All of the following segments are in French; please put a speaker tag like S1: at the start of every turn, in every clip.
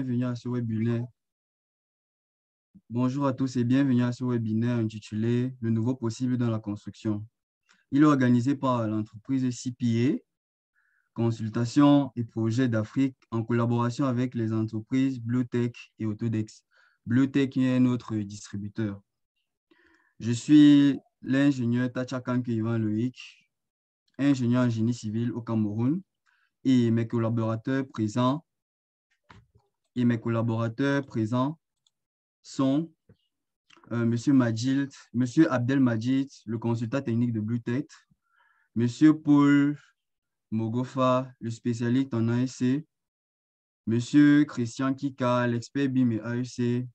S1: bienvenue à ce webinaire. Bonjour à tous et bienvenue à ce webinaire intitulé « Le nouveau possible dans la construction ». Il est organisé par l'entreprise CPA, Consultation et Projets d'Afrique, en collaboration avec les entreprises Bluetech et Autodex. Bluetech est notre distributeur. Je suis l'ingénieur Tachakanke Ivan Loïc, ingénieur en génie civil au Cameroun, et mes collaborateurs présents sont Monsieur Abdelmajid, le consultant technique de Bluetech, Monsieur Paul Mogofa, le spécialiste en AEC, Monsieur Christian Kika, l'expert BIM et AEC,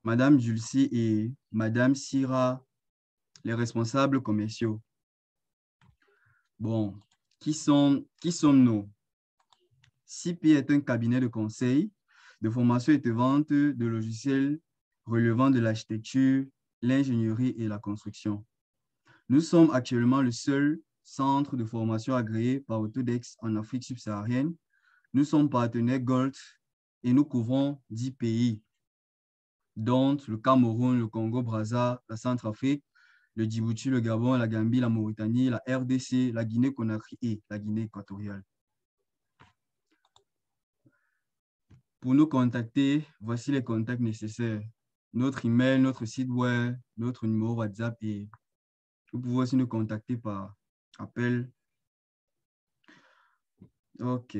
S1: Madame Julcie et Madame Sira, les responsables commerciaux. Bon, qui sommes-nous? CP est un cabinet de conseil, de formation et de vente de logiciels relevant de l'architecture, l'ingénierie et la construction. Nous sommes actuellement le seul centre de formation agréé par Autodex en Afrique subsaharienne. Nous sommes partenaires Gold et nous couvrons 10 pays, dont le Cameroun, le Congo-Brazza, la Centrafrique, le Djibouti, le Gabon, la Gambie, la Mauritanie, la RDC, la Guinée-Conakry et la Guinée équatoriale. Pour nous contacter, voici les contacts nécessaires. Notre email, notre site web, notre numéro WhatsApp et vous pouvez aussi nous contacter par appel. OK.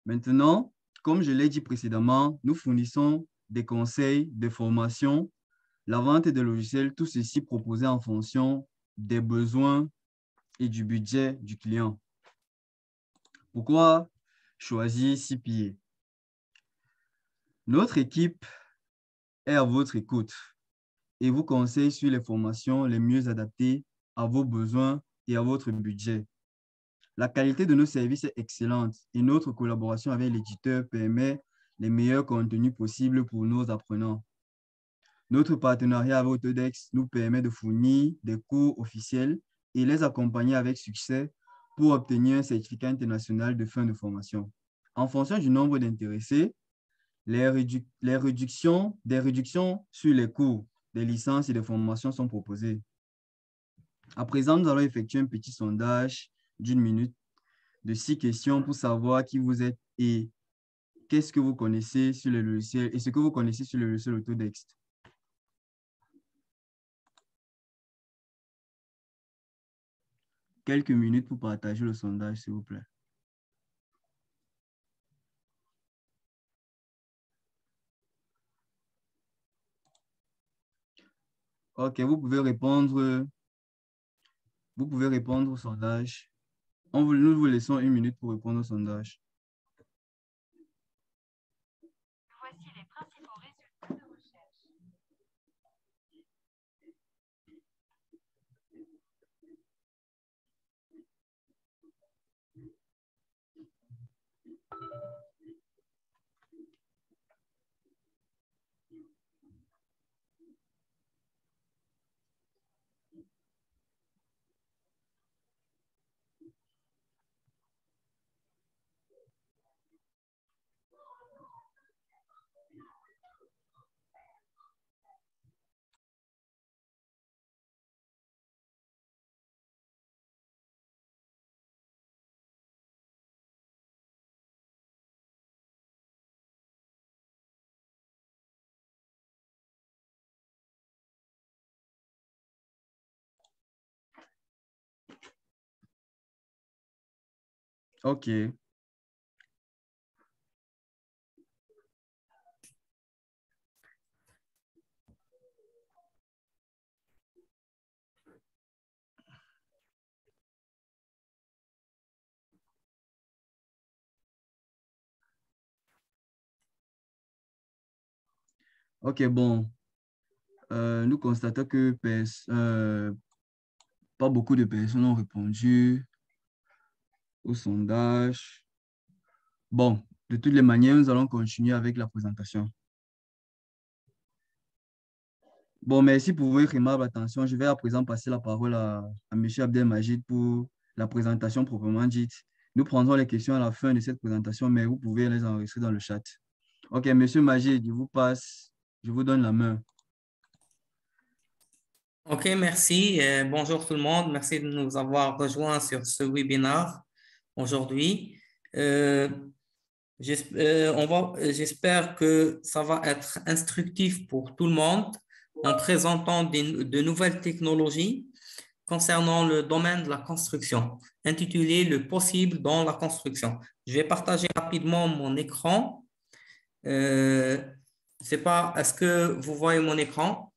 S1: Maintenant, comme je l'ai dit précédemment, nous fournissons des conseils, des formations, la vente des logiciels, tout ceci proposé en fonction des besoins et du budget du client. Pourquoi choisir CPA? Notre équipe est à votre écoute et vous conseille sur les formations les mieux adaptées à vos besoins et à votre budget. La qualité de nos services est excellente et notre collaboration avec l'éditeur permet les meilleurs contenus possibles pour nos apprenants. Notre partenariat avec Autodex nous permet de fournir des cours officiels et les accompagner avec succès pour obtenir un certificat international de fin de formation. En fonction du nombre d'intéressés, des réductions sur les cours, des licences et des formations sont proposées. À présent, nous allons effectuer un petit sondage d'1 minute de 6 questions pour savoir qui vous êtes et qu'est-ce que vous connaissez sur le logiciel et ce que vous connaissez sur le logiciel Autodex. Quelques minutes pour partager le sondage, s'il vous plaît. OK, vous pouvez répondre au sondage. Nous vous laissons 1 minute pour répondre au sondage.
S2: Voici les principaux résultats de recherche.
S1: OK. OK, bon. Nous constatons que pas beaucoup de personnes ont répondu au sondage. Bon, de toutes les manières, nous allons continuer avec la présentation. Bon, merci pour votre aimable attention. Je vais à présent passer la parole à M. Abdelmajid pour la présentation proprement dite. Nous prendrons les questions à la fin de cette présentation, mais vous pouvez les enregistrer dans le chat. OK, Monsieur Magid, je vous passe, je vous donne la main.
S3: OK, merci. Bonjour tout le monde. Merci de nous avoir rejoints sur ce webinaire aujourd'hui. J'espère que ça va être instructif pour tout le monde en présentant de nouvelles technologies concernant le domaine de la construction, intitulé Le possible dans la construction. Je vais partager rapidement mon écran. Est-ce que vous voyez mon écran?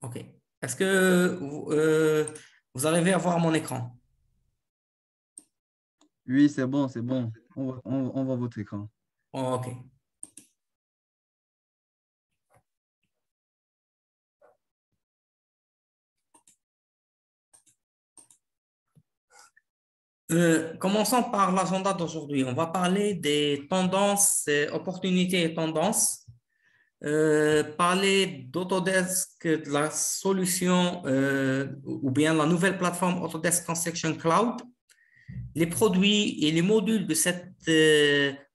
S3: OK. Est-ce que vous arrivez à voir mon écran?
S1: Oui, c'est bon, c'est bon. On voit votre écran.
S3: OK. Commençons par l'agenda d'aujourd'hui. On va parler des tendances, opportunités et tendances. Parler d'Autodesk, de la solution ou bien la nouvelle plateforme Autodesk Construction Cloud, les produits et les modules de cette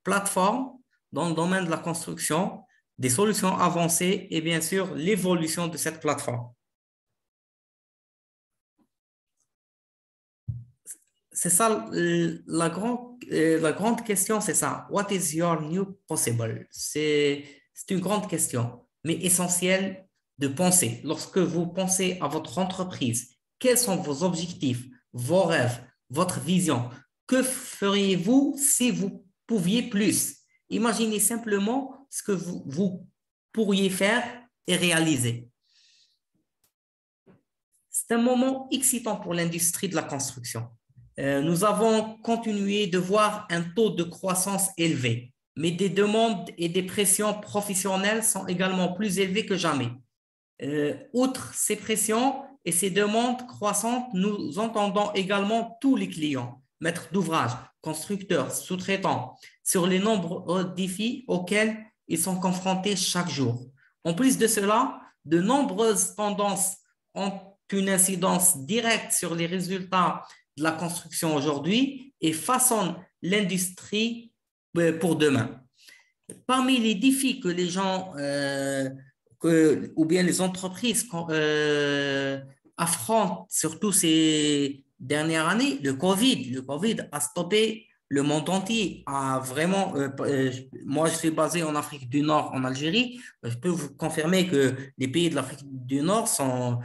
S3: plateforme dans le domaine de la construction, des solutions avancées et bien sûr l'évolution de cette plateforme. C'est ça, la grande question, c'est ça. What is your new possible? C'est une grande question, mais essentielle de penser. Lorsque vous pensez à votre entreprise, quels sont vos objectifs, vos rêves, votre vision? Que feriez-vous si vous pouviez plus? Imaginez simplement ce que vous pourriez faire et réaliser. C'est un moment excitant pour l'industrie de la construction. Nous avons continué de voir un taux de croissance élevé, mais des demandes et des pressions professionnelles sont également plus élevées que jamais. Outre ces pressions et ces demandes croissantes, nous entendons également tous les clients, maîtres d'ouvrage, constructeurs, sous-traitants, sur les nombreux défis auxquels ils sont confrontés chaque jour. En plus de cela, de nombreuses tendances ont une incidence directe sur les résultats de la construction aujourd'hui et façonnent l'industrie pour demain. Parmi les défis que les gens ou bien les entreprises affrontent, surtout ces dernières années, le COVID a stoppé le monde entier. Moi, je suis basé en Afrique du Nord, en Algérie. Je peux vous confirmer que les pays de l'Afrique du Nord sont,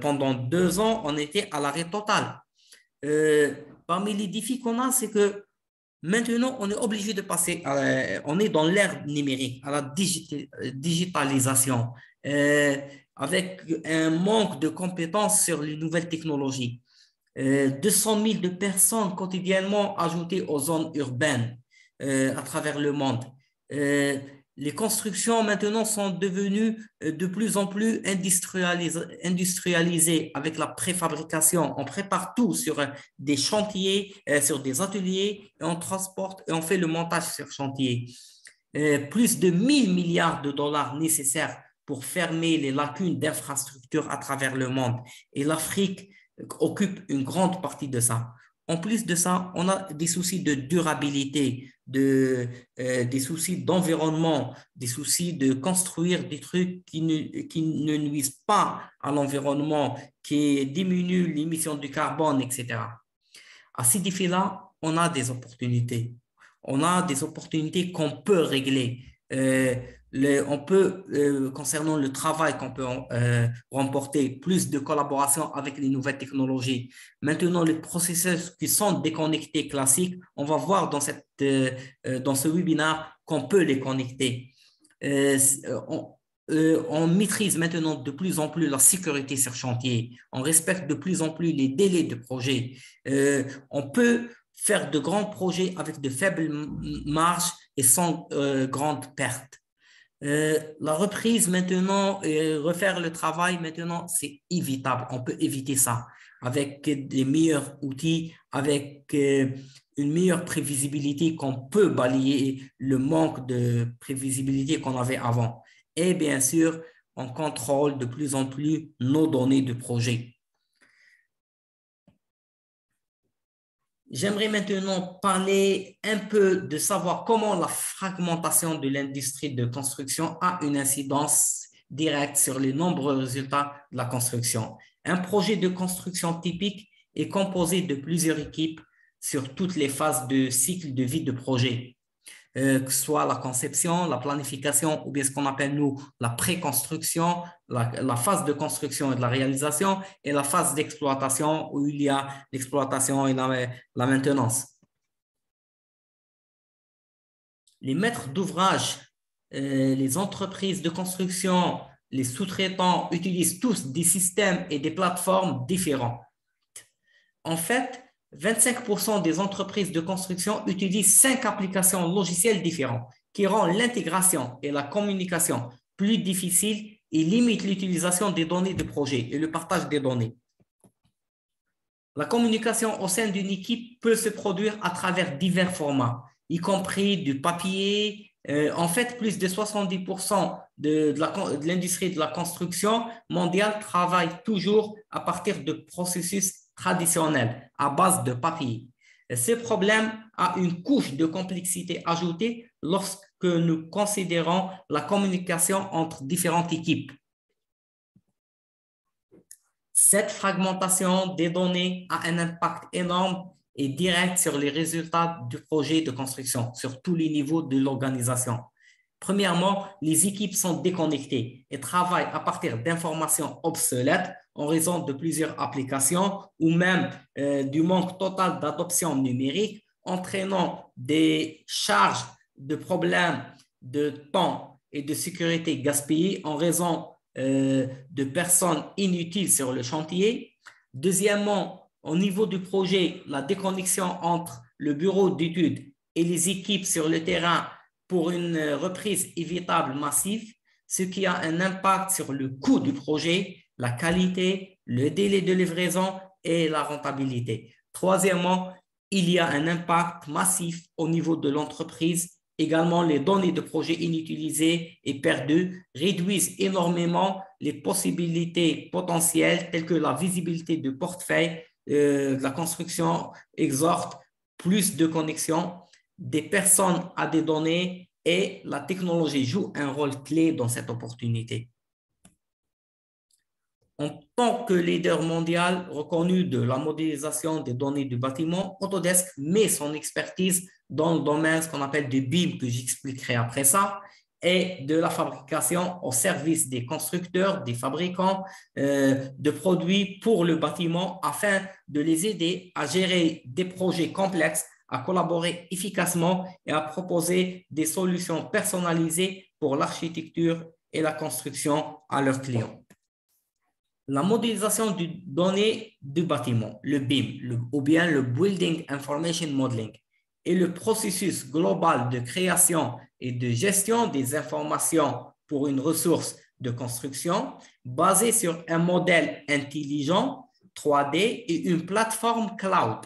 S3: pendant 2 ans, on était à l'arrêt total. Parmi les défis qu'on a, c'est que maintenant, on est obligé de passer, on est dans l'ère numérique, à la digitalisation, avec un manque de compétences sur les nouvelles technologies. 200 000 de personnes quotidiennement ajoutées aux zones urbaines à travers le monde. Les constructions maintenant sont devenues de plus en plus industrialisées avec la préfabrication. On prépare tout sur des chantiers, sur des ateliers, et on transporte et on fait le montage sur chantier. Plus de 1 000 milliards de dollars nécessaires pour fermer les lacunes d'infrastructures à travers le monde. Et l'Afrique occupe une grande partie de ça. En plus de ça, on a des soucis de durabilité, des soucis d'environnement, des soucis de construire des trucs qui ne nuisent pas à l'environnement, qui diminuent l'émission du carbone, etc. À ces défis-là, on a des opportunités. On a des opportunités qu'on peut régler. Concernant le travail qu'on peut remporter, plus de collaboration avec les nouvelles technologies. Maintenant, les processus qui sont déconnectés classiques, on va voir dans ce webinaire qu'on peut les connecter. On maîtrise maintenant de plus en plus la sécurité sur chantier. On respecte de plus en plus les délais de projet. On peut faire de grands projets avec de faibles marges et sans grandes pertes. La reprise maintenant et refaire le travail maintenant, c'est évitable. On peut éviter ça avec des meilleurs outils, avec une meilleure prévisibilité qu'on peut balayer le manque de prévisibilité qu'on avait avant. Et bien sûr, on contrôle de plus en plus nos données de projet. J'aimerais maintenant parler un peu de savoir comment la fragmentation de l'industrie de construction a une incidence directe sur les nombreux résultats de la construction. Un projet de construction typique est composé de plusieurs équipes sur toutes les phases de cycle de vie de projet, que ce soit la conception, la planification ou bien ce qu'on appelle nous la pré-construction, la phase de construction et de la réalisation et la phase d'exploitation où il y a l'exploitation et la maintenance. Les maîtres d'ouvrage, les entreprises de construction, les sous-traitants utilisent tous des systèmes et des plateformes différents. En fait, 25% des entreprises de construction utilisent 5 applications logicielles différentes qui rendent l'intégration et la communication plus difficiles et limitent l'utilisation des données de projet et le partage des données. La communication au sein d'une équipe peut se produire à travers divers formats, y compris du papier. En fait, plus de 70% de l'industrie de la construction mondiale travaille toujours à partir de processus traditionnels à base de papier. Ce problème a une couche de complexité ajoutée lorsque nous considérons la communication entre différentes équipes. Cette fragmentation des données a un impact énorme et direct sur les résultats du projet de construction, sur tous les niveaux de l'organisation. Premièrement, les équipes sont déconnectées et travaillent à partir d'informations obsolètes en raison de plusieurs applications ou même du manque total d'adoption numérique, entraînant des charges de problèmes de temps et de sécurité gaspillés en raison de personnes inutiles sur le chantier. Deuxièmement, au niveau du projet, la déconnexion entre le bureau d'études et les équipes sur le terrain pour une reprise évitable massive, ce qui a un impact sur le coût du projet, la qualité, le délai de livraison et la rentabilité. Troisièmement, il y a un impact massif au niveau de l'entreprise. Également, les données de projet inutilisées et perdues réduisent énormément les possibilités potentielles telles que la visibilité du portefeuille. La construction exhorte plus de connexions des personnes à des données et la technologie joue un rôle clé dans cette opportunité. En tant que leader mondial reconnu de la modélisation des données du bâtiment, Autodesk met son expertise dans le domaine qu'on appelle du BIM, que j'expliquerai après ça, et de la fabrication au service des constructeurs, des fabricants de produits pour le bâtiment afin de les aider à gérer des projets complexes, à collaborer efficacement et à proposer des solutions personnalisées pour l'architecture et la construction à leurs clients. La modélisation des données du bâtiment, le BIM, ou bien le Building Information Modeling, est le processus global de création et de gestion des informations pour une ressource de construction basée sur un modèle intelligent 3D et une plateforme cloud.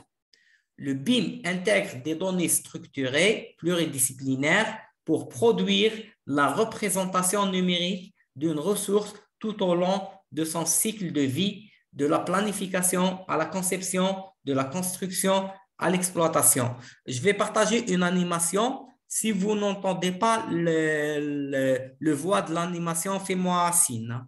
S3: Le BIM intègre des données structurées pluridisciplinaires pour produire la représentation numérique d'une ressource tout au long de son cycle de vie, de la planification à la conception, de la construction à l'exploitation. Je vais partager une animation. Si vous n'entendez pas le voix de l'animation, fais-moi signe.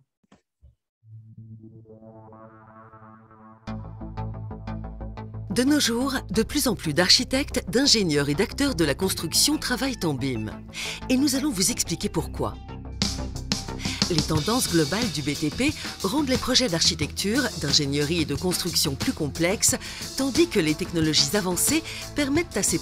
S4: De nos jours, de plus en plus d'architectes, d'ingénieurs et d'acteurs de la construction travaillent en BIM. Et nous allons vous expliquer pourquoi. Les tendances globales du BTP rendent les projets d'architecture, d'ingénierie et de construction plus complexes, tandis que les technologies avancées permettent à ces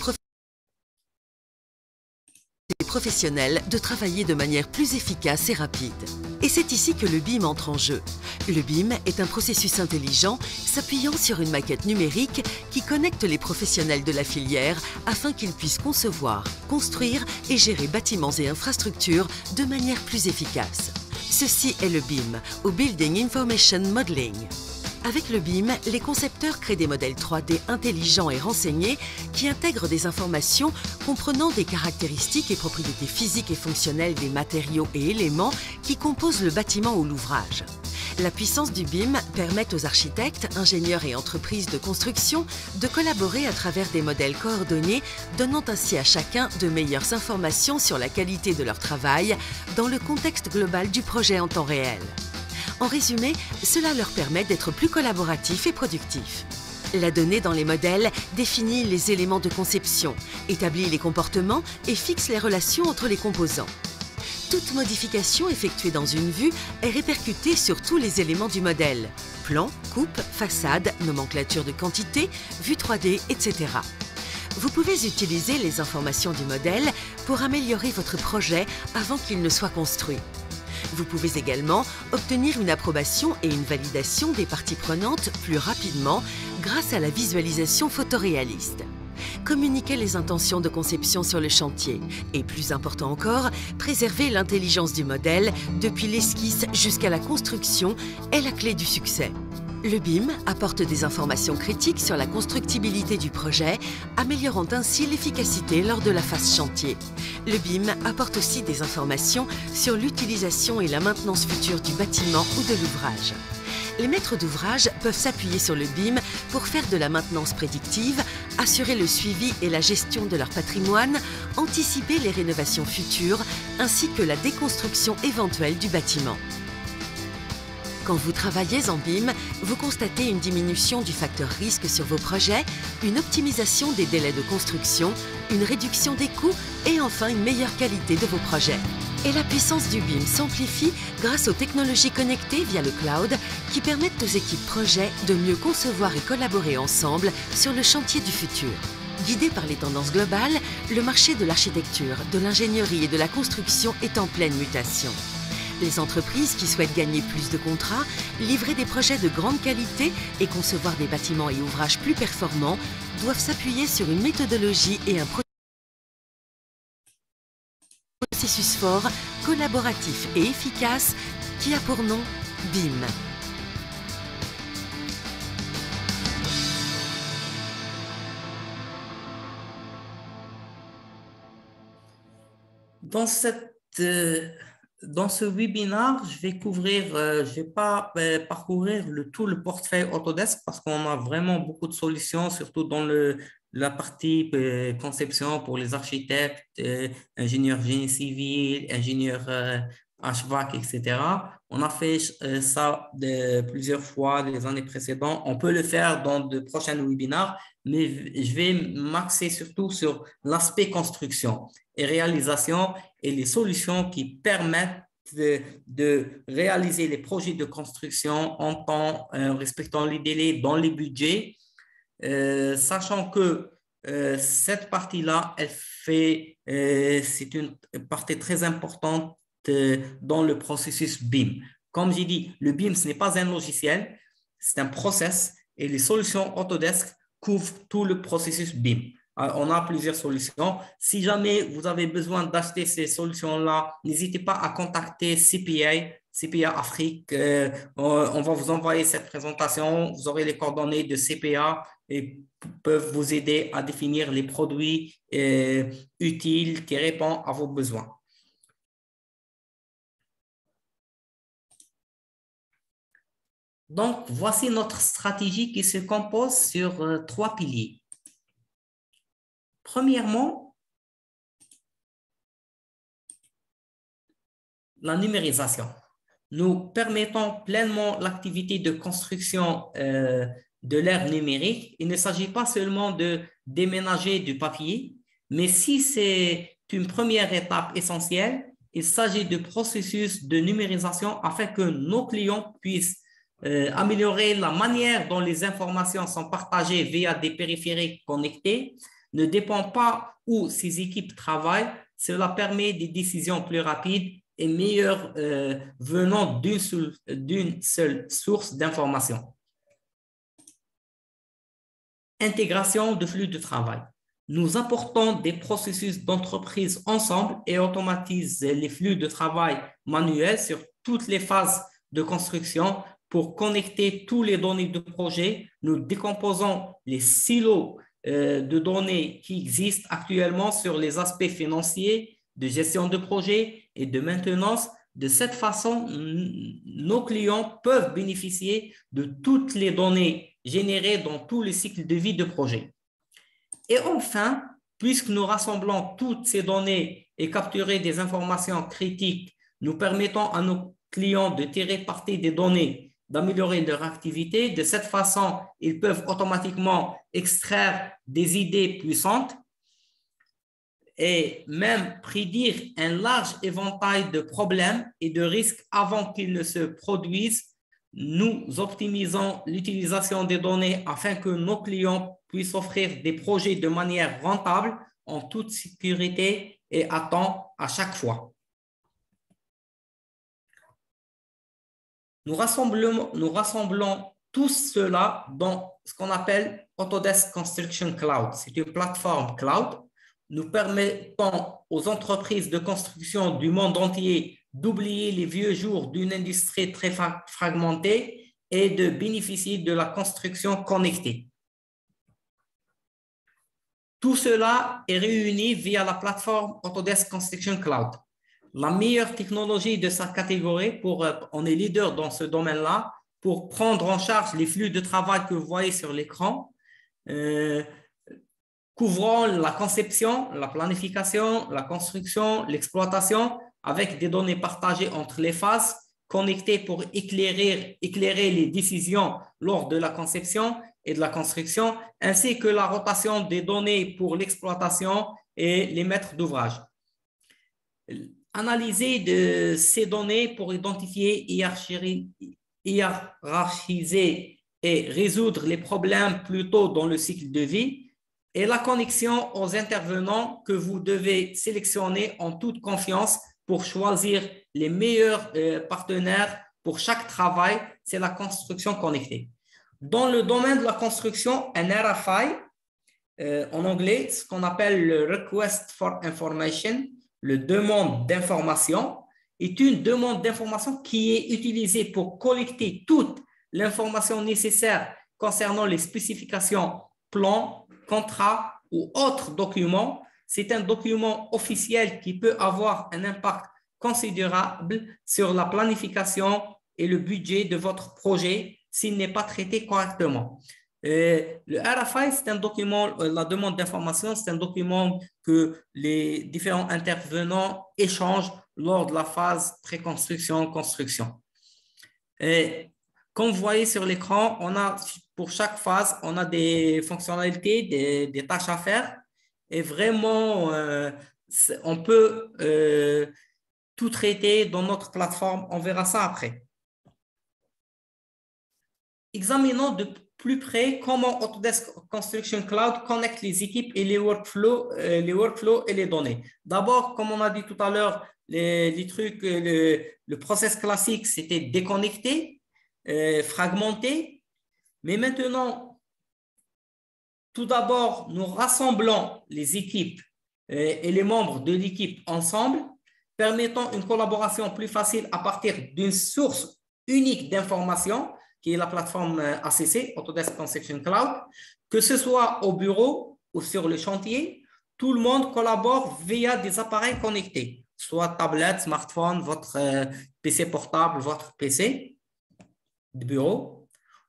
S4: professionnels de travailler de manière plus efficace et rapide. Et c'est ici que le BIM entre en jeu. Le BIM est un processus intelligent s'appuyant sur une maquette numérique qui connecte les professionnels de la filière afin qu'ils puissent concevoir, construire et gérer bâtiments et infrastructures de manière plus efficace. Ceci est le BIM, ou Building Information Modeling. Avec le BIM, les concepteurs créent des modèles 3D intelligents et renseignés qui intègrent des informations comprenant des caractéristiques et propriétés physiques et fonctionnelles des matériaux et éléments qui composent le bâtiment ou l'ouvrage. La puissance du BIM permet aux architectes, ingénieurs et entreprises de construction de collaborer à travers des modèles coordonnés, donnant ainsi à chacun de meilleures informations sur la qualité de leur travail dans le contexte global du projet en temps réel. En résumé, cela leur permet d'être plus collaboratifs et productifs. La donnée dans les modèles définit les éléments de conception, établit les comportements et fixe les relations entre les composants. Toute modification effectuée dans une vue est répercutée sur tous les éléments du modèle. Plan, coupe, façade, nomenclature de quantité, vue 3D, etc. Vous pouvez utiliser les informations du modèle pour améliorer votre projet avant qu'il ne soit construit. Vous pouvez également obtenir une approbation et une validation des parties prenantes plus rapidement grâce à la visualisation photoréaliste. Communiquer les intentions de conception sur le chantier et, plus important encore, préserver l'intelligence du modèle depuis l'esquisse jusqu'à la construction est la clé du succès. Le BIM apporte des informations critiques sur la constructibilité du projet, améliorant ainsi l'efficacité lors de la phase chantier. Le BIM apporte aussi des informations sur l'utilisation et la maintenance future du bâtiment ou de l'ouvrage. Les maîtres d'ouvrage peuvent s'appuyer sur le BIM pour faire de la maintenance prédictive, assurer le suivi et la gestion de leur patrimoine, anticiper les rénovations futures, ainsi que la déconstruction éventuelle du bâtiment. Quand vous travaillez en BIM, vous constatez une diminution du facteur risque sur vos projets, une optimisation des délais de construction, une réduction des coûts et enfin une meilleure qualité de vos projets. Et la puissance du BIM s'amplifie grâce aux technologies connectées via le cloud qui permettent aux équipes projets de mieux concevoir et collaborer ensemble sur le chantier du futur. Guidé par les tendances globales, le marché de l'architecture, de l'ingénierie et de la construction est en pleine mutation. Les entreprises qui souhaitent gagner plus de contrats, livrer des projets de grande qualité et concevoir des bâtiments et ouvrages plus performants doivent s'appuyer sur une méthodologie et un processus fort, collaboratif et efficace qui a pour nom BIM.
S3: Dans ce webinaire, je vais pas parcourir tout le portefeuille Autodesk parce qu'on a vraiment beaucoup de solutions, surtout dans la partie conception pour les architectes, ingénieurs génie civil, ingénieurs HVAC, etc. On a fait ça plusieurs fois les années précédentes. On peut le faire dans de prochains webinaires, mais je vais m'axer surtout sur l'aspect construction et réalisation et les solutions qui permettent de réaliser les projets de construction en temps, respectant les délais, dans les budgets, sachant que cette partie-là, c'est une partie très importante dans le processus BIM. Comme j'ai dit, le BIM, ce n'est pas un logiciel, c'est un process et les solutions Autodesk couvrent tout le processus BIM. On a plusieurs solutions. Si jamais vous avez besoin d'acheter ces solutions-là, n'hésitez pas à contacter CPA Afrique. On va vous envoyer cette présentation. Vous aurez les coordonnées de CPA et peuvent vous aider à définir les produits utiles qui répondent à vos besoins. Donc, voici notre stratégie qui se compose sur 3 piliers. Premièrement, la numérisation. Nous permettons pleinement l'activité de construction de l'ère numérique. Il ne s'agit pas seulement de déménager du papier, mais si c'est une première étape essentielle, il s'agit de processus de numérisation afin que nos clients puissent améliorer la manière dont les informations sont partagées via des périphériques connectés, ne dépend pas où ces équipes travaillent. Cela permet des décisions plus rapides et meilleures venant d'une seule source d'information. Intégration de flux de travail. Nous apportons des processus d'entreprise ensemble et automatisons les flux de travail manuels sur toutes les phases de construction pour connecter tous les données de projet. Nous décomposons les silos de données qui existent actuellement sur les aspects financiers, de gestion de projet et de maintenance. De cette façon, nos clients peuvent bénéficier de toutes les données générées dans tout le cycle de vie de projet. Et enfin, puisque nous rassemblons toutes ces données et capturer des informations critiques, nous permettons à nos clients de tirer parti des données, d'améliorer leur activité. De cette façon, ils peuvent automatiquement extraire des idées puissantes et même prédire un large éventail de problèmes et de risques avant qu'ils ne se produisent. Nous optimisons l'utilisation des données afin que nos clients puissent offrir des projets de manière rentable, en toute sécurité et à temps à chaque fois. Nous rassemblons tout cela dans ce qu'on appelle Autodesk Construction Cloud. C'est une plateforme cloud. Nous permettons aux entreprises de construction du monde entier d'oublier les vieux jours d'une industrie très fragmentée et de bénéficier de la construction connectée. Tout cela est réuni via la plateforme Autodesk Construction Cloud. La meilleure technologie de sa catégorie, on est leader dans ce domaine-là, pour prendre en charge les flux de travail que vous voyez sur l'écran, couvrant la conception, la planification, la construction, l'exploitation, avec des données partagées entre les phases, connectées pour éclairer les décisions lors de la conception et de la construction, ainsi que la rotation des données pour l'exploitation et les maîtres d'ouvrage. Analyser de ces données pour identifier, hiérarchiser et résoudre les problèmes plus tôt dans le cycle de vie, et la connexion aux intervenants que vous devez sélectionner en toute confiance pour choisir les meilleurs partenaires pour chaque travail, c'est la construction connectée. Dans le domaine de la construction, un RFI, en anglais, ce qu'on appelle le Request for Information, le demande d'information, est une demande d'information qui est utilisée pour collecter toute l'information nécessaire concernant les spécifications, plans, contrats ou autres documents. C'est un document officiel qui peut avoir un impact considérable sur la planification et le budget de votre projet s'il n'est pas traité correctement. Le RFI, c'est un document, la demande d'information, c'est un document que les différents intervenants échangent lors de la phase pré-construction-construction. Comme vous voyez sur l'écran, on a pour chaque phase, on a des fonctionnalités, des tâches à faire et vraiment, on peut tout traiter dans notre plateforme. On verra ça après. Examinons de plus près comment Autodesk Construction Cloud connecte les équipes et les workflows et les données. D'abord, comme on a dit tout à l'heure, les trucs, le process classique, c'était déconnecté, fragmenté. Mais maintenant, tout d'abord, nous rassemblons les équipes et les membres de l'équipe ensemble, permettant une collaboration plus facile à partir d'une source unique d'informations, qui est la plateforme ACC, Autodesk Construction Cloud. Que ce soit au bureau ou sur le chantier, tout le monde collabore via des appareils connectés, soit tablette, smartphone, votre PC portable, votre PC de bureau.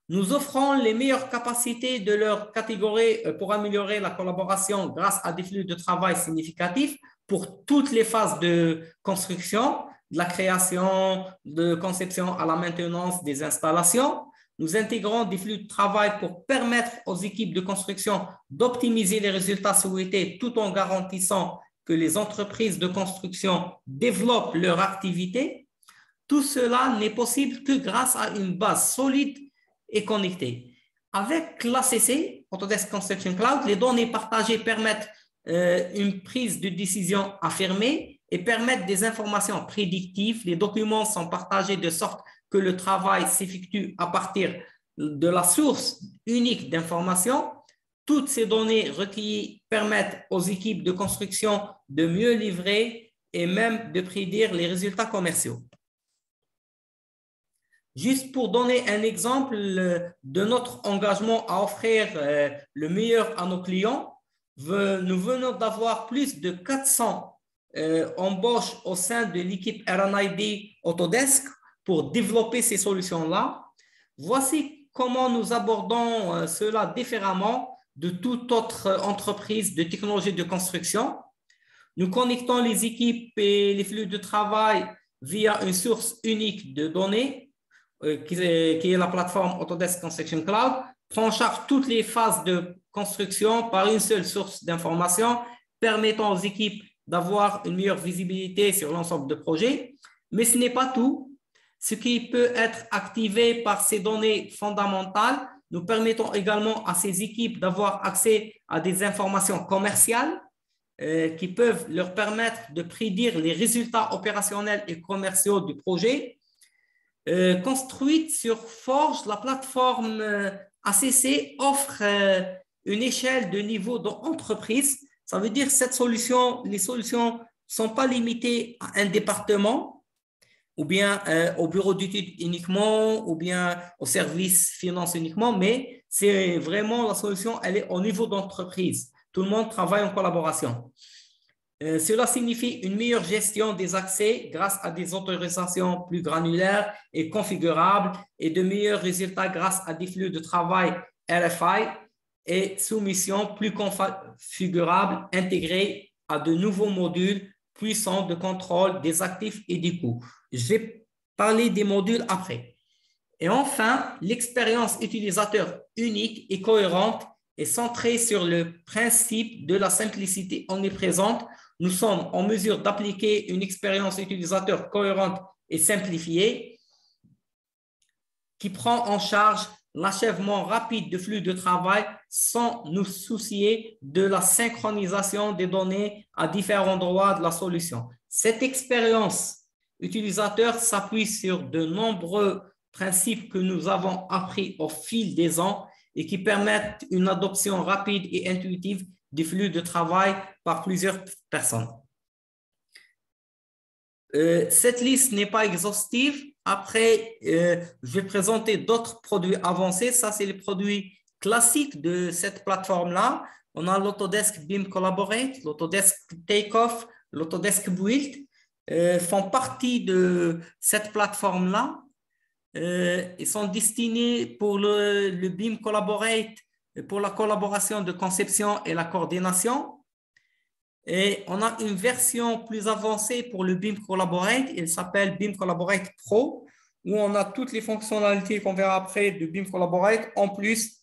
S3: Nous offrons les meilleures capacités de leur catégorie pour améliorer la collaboration grâce à des flux de travail significatifs pour toutes les phases de construction, de la création, de conception à la maintenance des installations. Nous intégrons des flux de travail pour permettre aux équipes de construction d'optimiser les résultats souhaités tout en garantissant que les entreprises de construction développent leur activité. Tout cela n'est possible que grâce à une base solide et connectée. Avec l'ACC, Autodesk Construction Cloud, les données partagées permettent une prise de décision affirmée et permettent des informations prédictives. Les documents sont partagés de sorte que le travail s'effectue à partir de la source unique d'informations. Toutes ces données recueillies permettent aux équipes de construction de mieux livrer et même de prédire les résultats commerciaux. Juste pour donner un exemple de notre engagement à offrir le meilleur à nos clients, nous venons d'avoir plus de 400 embauches au sein de l'équipe R&D Autodesk pour développer ces solutions-là. Voici comment nous abordons cela différemment de toute autre entreprise de technologie de construction. Nous connectons les équipes et les flux de travail via une source unique de données, qui est la plateforme Autodesk Construction Cloud, prend en charge toutes les phases de construction par une seule source d'information, permettant aux équipes d'avoir une meilleure visibilité sur l'ensemble de projets. Mais ce n'est pas tout. Ce qui peut être activé par ces données fondamentales, nous permettons également à ces équipes d'avoir accès à des informations commerciales qui peuvent leur permettre de prédire les résultats opérationnels et commerciaux du projet. Construite sur Forge, la plateforme ACC offre une échelle de niveau d'entreprise. Ça veut dire que les solutions ne sont pas limitées à un département, ou bien au bureau d'études uniquement, ou bien au service finance uniquement, mais c'est vraiment la solution, elle est au niveau d'entreprise. Tout le monde travaille en collaboration. Cela signifie une meilleure gestion des accès grâce à des autorisations plus granulaires et configurables et de meilleurs résultats grâce à des flux de travail RFI et soumissions plus configurables intégrés à de nouveaux modules puissants de contrôle des actifs et des coûts. Je vais parler des modules après. Et enfin, l'expérience utilisateur unique et cohérente est centrée sur le principe de la simplicité omniprésente. Nous sommes en mesure d'appliquer une expérience utilisateur cohérente et simplifiée qui prend en charge l'achèvement rapide de flux de travail sans nous soucier de la synchronisation des données à différents endroits de la solution. Cette expérience utilisateur s'appuie sur de nombreux principes que nous avons appris au fil des ans et qui permettent une adoption rapide et intuitive des flux de travail par plusieurs personnes. Cette liste n'est pas exhaustive. Après, je vais présenter d'autres produits avancés. Ça, c'est les produits classiques de cette plateforme-là. On a l'Autodesk BIM Collaborate, l'Autodesk Takeoff, l'Autodesk Build, font partie de cette plateforme-là. Ils sont destinés pour le BIM Collaborate, pour la collaboration de conception et la coordination. Et on a une version plus avancée pour le BIM Collaborate, il s'appelle BIM Collaborate Pro, où on a toutes les fonctionnalités qu'on verra après de BIM Collaborate, en plus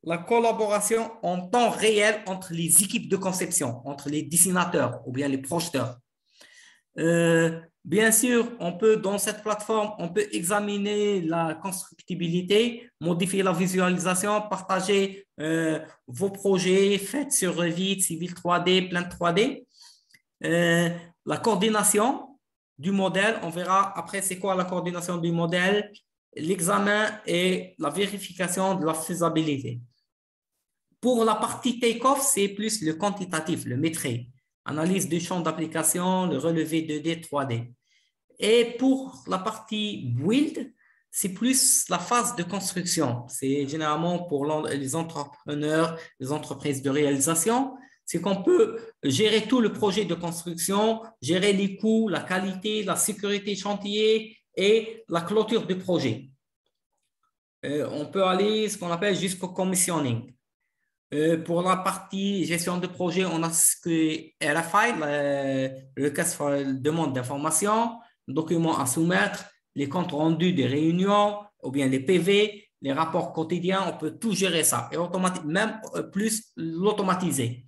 S3: la collaboration en temps réel entre les équipes de conception, entre les dessinateurs ou bien les projeteurs. Bien sûr, dans cette plateforme, on peut examiner la constructibilité, modifier la visualisation, partager vos projets faits sur Revit, Civil 3D, Plan 3D. La coordination du modèle, on verra après c'est quoi la coordination du modèle, l'examen et la vérification de la faisabilité. Pour la partie take-off, c'est plus le quantitatif, le métrique. Analyse du champ d'application, le relevé 2D, 3D. Et pour la partie build, c'est plus la phase de construction. C'est généralement pour les entrepreneurs, les entreprises de réalisation. C'est qu'on peut gérer tout le projet de construction, gérer les coûts, la qualité, la sécurité chantier et la clôture du projet. On peut aller ce qu'on appelle jusqu'au commissioning. Pour la partie gestion de projet, on a ce que RFI, le request for demande d'information, documents à soumettre, les comptes rendus des réunions, ou bien les PV, les rapports quotidiens, on peut tout gérer ça, et même plus l'automatiser.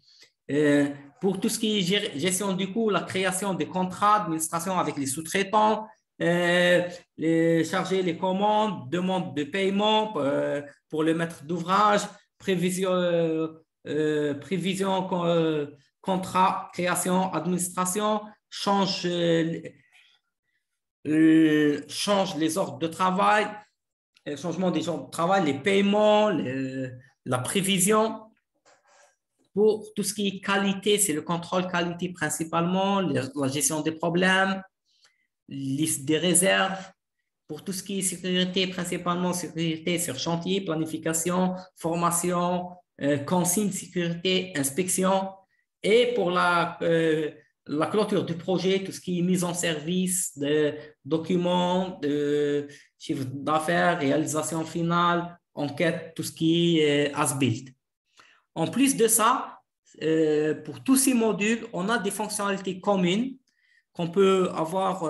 S3: Pour tout ce qui est gestion du coût, la création des contrats d'administration avec les sous-traitants, charger les commandes, demande de paiement pour le maître d'ouvrage, prévision, contrat, création, administration, change les ordres de travail, le changement des ordres de travail, les paiements, la prévision. Pour tout ce qui est qualité, c'est le contrôle qualité principalement, la gestion des problèmes, liste des réserves, pour tout ce qui est sécurité, principalement sécurité sur chantier, planification, formation, consigne, sécurité, inspection. Et pour la clôture du projet, tout ce qui est mise en service de documents, de chiffre d'affaires, réalisation finale, enquête, tout ce qui est as-built. En plus de ça, pour tous ces modules, on a des fonctionnalités communes qu'on peut avoir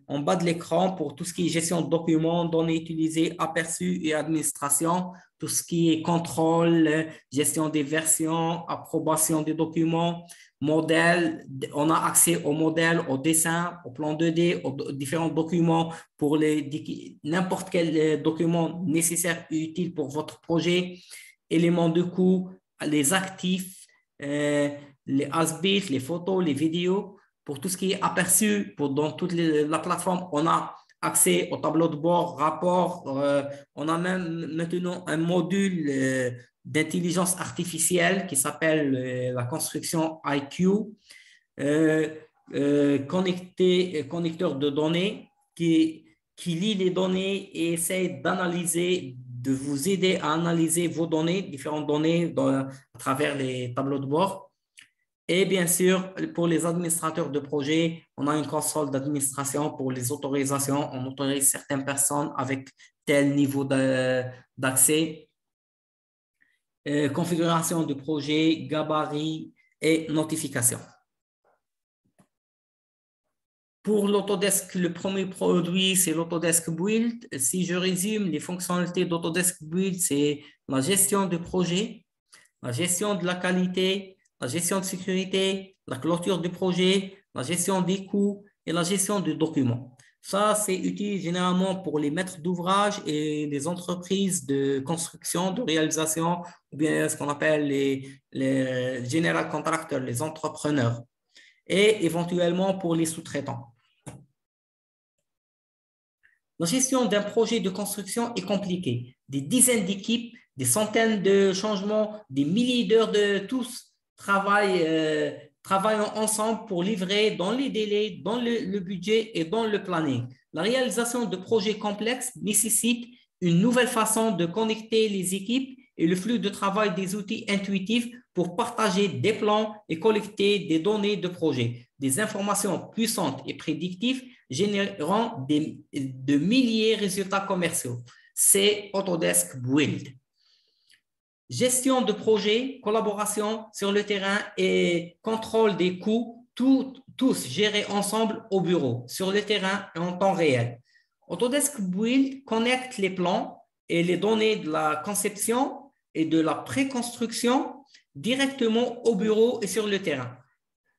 S3: en bas de l'écran pour tout ce qui est gestion de documents, données utilisées, aperçus et administration, tout ce qui est contrôle, gestion des versions, approbation des documents, modèles. On a accès aux modèles, aux dessins, aux plans 2D, aux différents documents pour n'importe quel document nécessaire et utile pour votre projet, éléments de coût, les actifs, les as-built, les photos, les vidéos. Pour tout ce qui est aperçu, dans toute la plateforme, on a accès au tableau de bord, rapport. On a même maintenant un module d'intelligence artificielle qui s'appelle la construction IQ, connecteur de données qui lit les données et essaie d'analyser, de vous aider à analyser vos données, différentes données à travers les tableaux de bord. Et bien sûr, pour les administrateurs de projet, on a une console d'administration pour les autorisations. On autorise certaines personnes avec tel niveau d'accès. Configuration du projet, gabarit et notification. Pour l'Autodesk, le premier produit, c'est l'Autodesk Build. Si je résume, les fonctionnalités d'Autodesk Build, c'est la gestion du projet, la gestion de la qualité, la gestion de sécurité, la clôture du projet, la gestion des coûts et la gestion des documents. Ça, c'est utile généralement pour les maîtres d'ouvrage et les entreprises de construction, de réalisation, ou bien ce qu'on appelle les general contractors, les entrepreneurs, et éventuellement pour les sous-traitants. La gestion d'un projet de construction est compliquée. Des dizaines d'équipes, des centaines de changements, des milliers d'heures de tous travaillons ensemble pour livrer dans les délais, dans le budget et dans le planning. La réalisation de projets complexes nécessite une nouvelle façon de connecter les équipes et le flux de travail des outils intuitifs pour partager des plans et collecter des données de projet, des informations puissantes et prédictives générant de milliers de résultats commerciaux. C'est Autodesk Build. Gestion de projet, collaboration sur le terrain et contrôle des coûts, tous gérés ensemble au bureau, sur le terrain et en temps réel. Autodesk Build connecte les plans et les données de la conception et de la préconstruction directement au bureau et sur le terrain,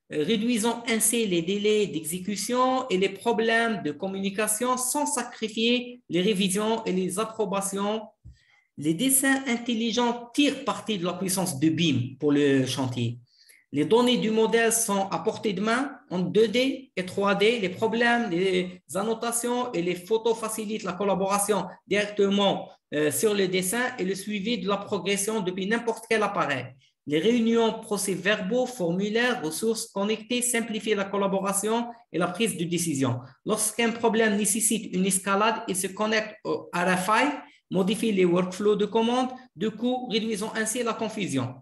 S3: réduisant ainsi les délais d'exécution et les problèmes de communication sans sacrifier les révisions et les approbations. Les dessins intelligents tirent parti de la puissance de BIM pour le chantier. Les données du modèle sont à portée de main en 2D et 3D. Les problèmes, les annotations et les photos facilitent la collaboration directement sur le dessin et le suivi de la progression depuis n'importe quel appareil. Les réunions, procès-verbaux, formulaires, ressources connectées simplifient la collaboration et la prise de décision. Lorsqu'un problème nécessite une escalade, il se connecte au RFI, modifie les workflows de commande, du coup, réduisant ainsi la confusion.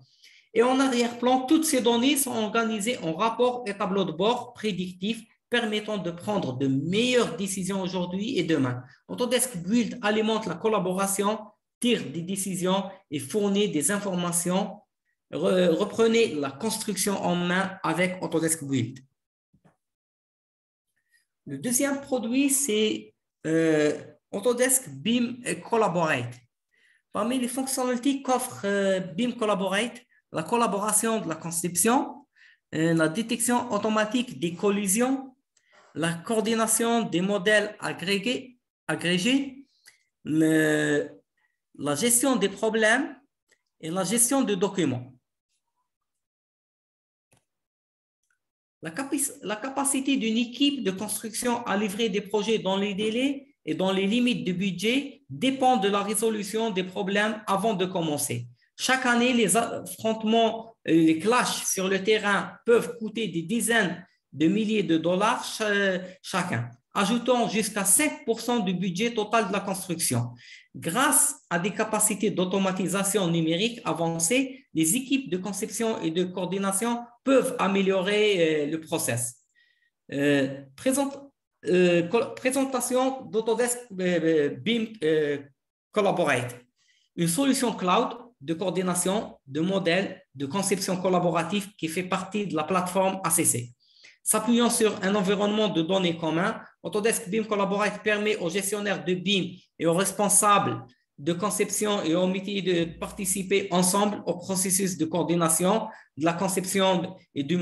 S3: Et en arrière-plan, toutes ces données sont organisées en rapports et tableaux de bord prédictifs permettant de prendre de meilleures décisions aujourd'hui et demain. Autodesk Build alimente la collaboration, tire des décisions et fournit des informations. Reprenez la construction en main avec Autodesk Build. Le deuxième produit, c'est Autodesk BIM Collaborate. Parmi les fonctionnalités qu'offre BIM Collaborate, la collaboration de la conception, la détection automatique des collisions, la coordination des modèles agrégés, la gestion des problèmes et la gestion de documents. La capacité d'une équipe de construction à livrer des projets dans les délais et dans les limites du budget dépend de la résolution des problèmes avant de commencer. Chaque année, les affrontements, les clashs sur le terrain peuvent coûter des dizaines de milliers de dollars chacun. ajoutant jusqu'à 5% du budget total de la construction. Grâce à des capacités d'automatisation numérique avancées, les équipes de conception et de coordination peuvent améliorer le process. Présentation d'Autodesk BIM Collaborate, une solution cloud de coordination de modèles de conception collaborative qui fait partie de la plateforme ACC. S'appuyant sur un environnement de données commun, Autodesk BIM Collaborate permet aux gestionnaires de BIM et aux responsables de conception et aux métiers de participer ensemble au processus de coordination de la conception et du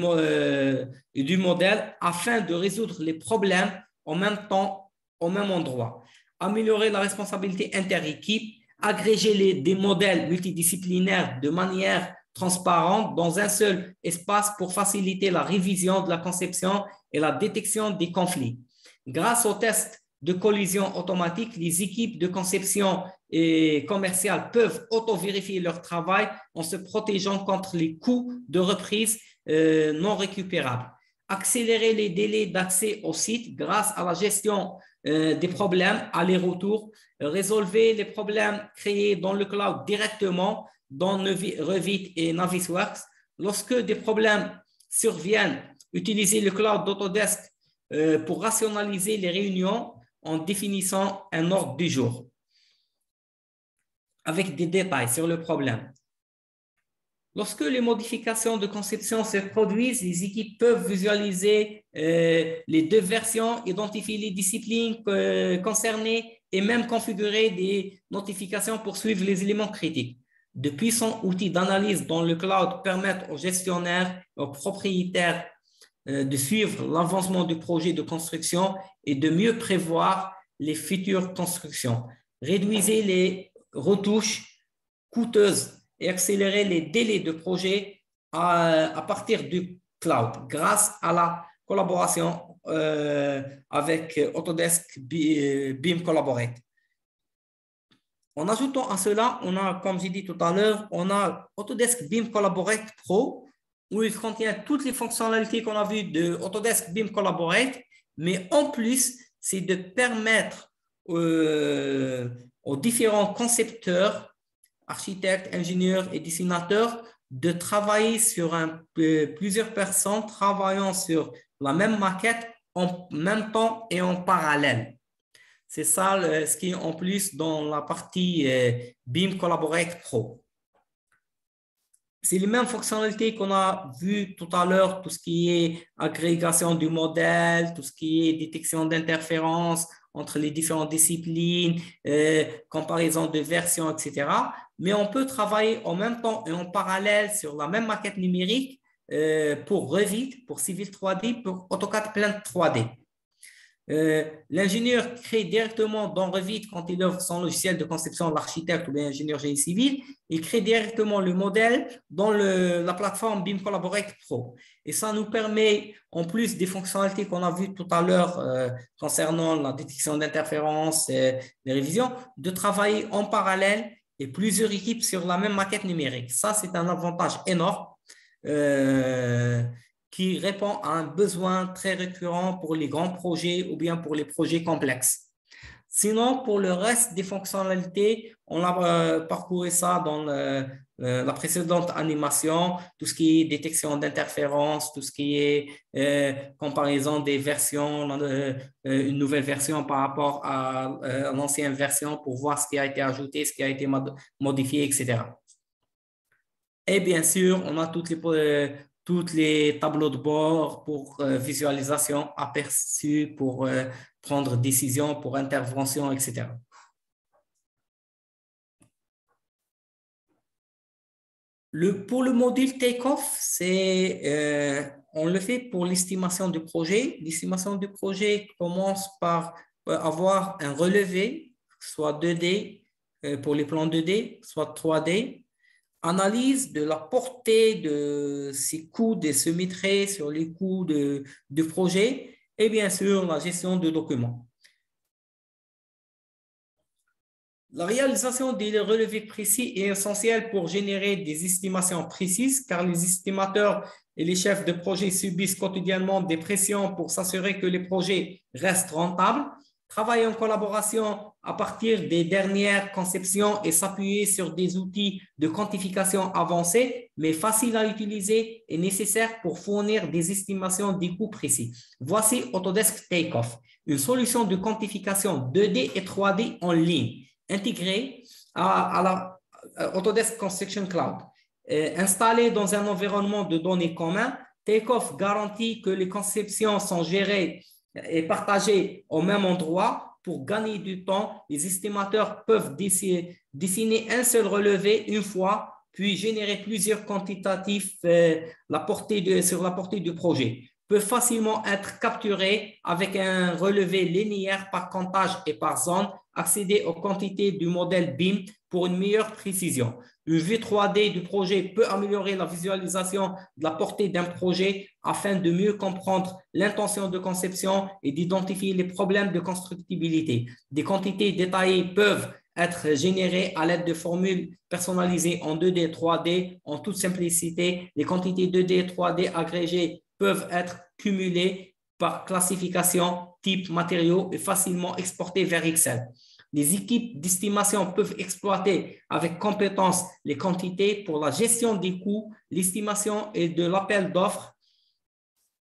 S3: modèle afin de résoudre les problèmes en même temps, au même endroit. Améliorer la responsabilité inter-équipe, agréger des modèles multidisciplinaires de manière transparente dans un seul espace pour faciliter la révision de la conception et la détection des conflits. Grâce aux tests de collision automatique, les équipes de conception et commerciales peuvent auto-vérifier leur travail en se protégeant contre les coûts de reprise non récupérables. Accélérer les délais d'accès au site grâce à la gestion des problèmes aller-retour. Résolvez les problèmes créés dans le cloud directement dans Revit et Navisworks. Lorsque des problèmes surviennent, utilisez le cloud d'Autodesk pour rationaliser les réunions en définissant un ordre du jour avec des détails sur le problème. Lorsque les modifications de conception se produisent, les équipes peuvent visualiser les deux versions, identifier les disciplines concernées et même configurer des notifications pour suivre les éléments critiques. De puissants outils d'analyse dans le cloud permettent aux gestionnaires et aux propriétaires de suivre l'avancement du projet de construction et de mieux prévoir les futures constructions. Réduisez les retouches coûteuses et accélérer les délais de projet à partir du cloud grâce à la collaboration avec Autodesk BIM Collaborate. En ajoutant à cela, on a, comme j'ai dit tout à l'heure, on a Autodesk BIM Collaborate Pro où il contient toutes les fonctionnalités qu'on a vues de Autodesk BIM Collaborate, mais en plus, c'est de permettre aux différents concepteurs, architectes, ingénieurs et dessinateurs de travailler sur plusieurs personnes travaillant sur la même maquette en même temps et en parallèle. C'est ça ce qui est en plus dans la partie BIM Collaborate Pro. C'est les mêmes fonctionnalités qu'on a vues tout à l'heure, tout ce qui est agrégation du modèle, tout ce qui est détection d'interférences entre les différentes disciplines, comparaison de versions, etc. Mais on peut travailler en même temps et en parallèle sur la même maquette numérique pour Revit, pour Civil 3D, pour AutoCAD Planet 3D. L'ingénieur crée directement dans Revit, quand il offre son logiciel de conception, l'architecte ou l'ingénieur génie civil, il crée directement le modèle dans la plateforme BIM Collaborate Pro. Et ça nous permet, en plus des fonctionnalités qu'on a vues tout à l'heure concernant la détection d'interférences et les révisions, de travailler en parallèle et plusieurs équipes sur la même maquette numérique. Ça, c'est un avantage énorme qui répond à un besoin très récurrent pour les grands projets ou bien pour les projets complexes. Sinon, pour le reste des fonctionnalités, on a parcouru ça dans la précédente animation, tout ce qui est détection d'interférences, tout ce qui est comparaison des versions, une nouvelle version par rapport à l'ancienne version pour voir ce qui a été ajouté, ce qui a été modifié, etc. Et bien sûr, on a toutes les tableaux de bord pour visualisation, aperçus, pour prendre décision, pour intervention, etc. Pour le module take-off, on le fait pour l'estimation du projet. L'estimation du projet commence par avoir un relevé, soit 2D pour les plans 2D, soit 3D. Analyse de la portée de ces coûts de symétrie sur les coûts du projet et bien sûr la gestion de documents. La réalisation des relevés précis est essentielle pour générer des estimations précises car les estimateurs et les chefs de projet subissent quotidiennement des pressions pour s'assurer que les projets restent rentables, travailler en collaboration à partir des dernières conceptions et s'appuyer sur des outils de quantification avancés, mais faciles à utiliser et nécessaires pour fournir des estimations des coûts précis. Voici Autodesk Takeoff, une solution de quantification 2D et 3D en ligne, intégrée à la Autodesk Construction Cloud. Installée dans un environnement de données commun, Takeoff garantit que les conceptions sont gérées et partagées au même endroit. Pour gagner du temps, les estimateurs peuvent dessiner un seul relevé une fois, puis générer plusieurs quantitatifs sur la portée du projet. Peuvent facilement être capturés avec un relevé linéaire par comptage et par zone, accéder aux quantités du modèle BIM pour une meilleure précision. Une vue 3D du projet peut améliorer la visualisation de la portée d'un projet afin de mieux comprendre l'intention de conception et d'identifier les problèmes de constructibilité. Des quantités détaillées peuvent être générées à l'aide de formules personnalisées en 2D, 3D en toute simplicité. Les quantités 2D et 3D agrégées peuvent être cumulées par classification, type, matériaux et facilement exportées vers Excel. Les équipes d'estimation peuvent exploiter avec compétence les quantités pour la gestion des coûts, l'estimation et de l'appel d'offres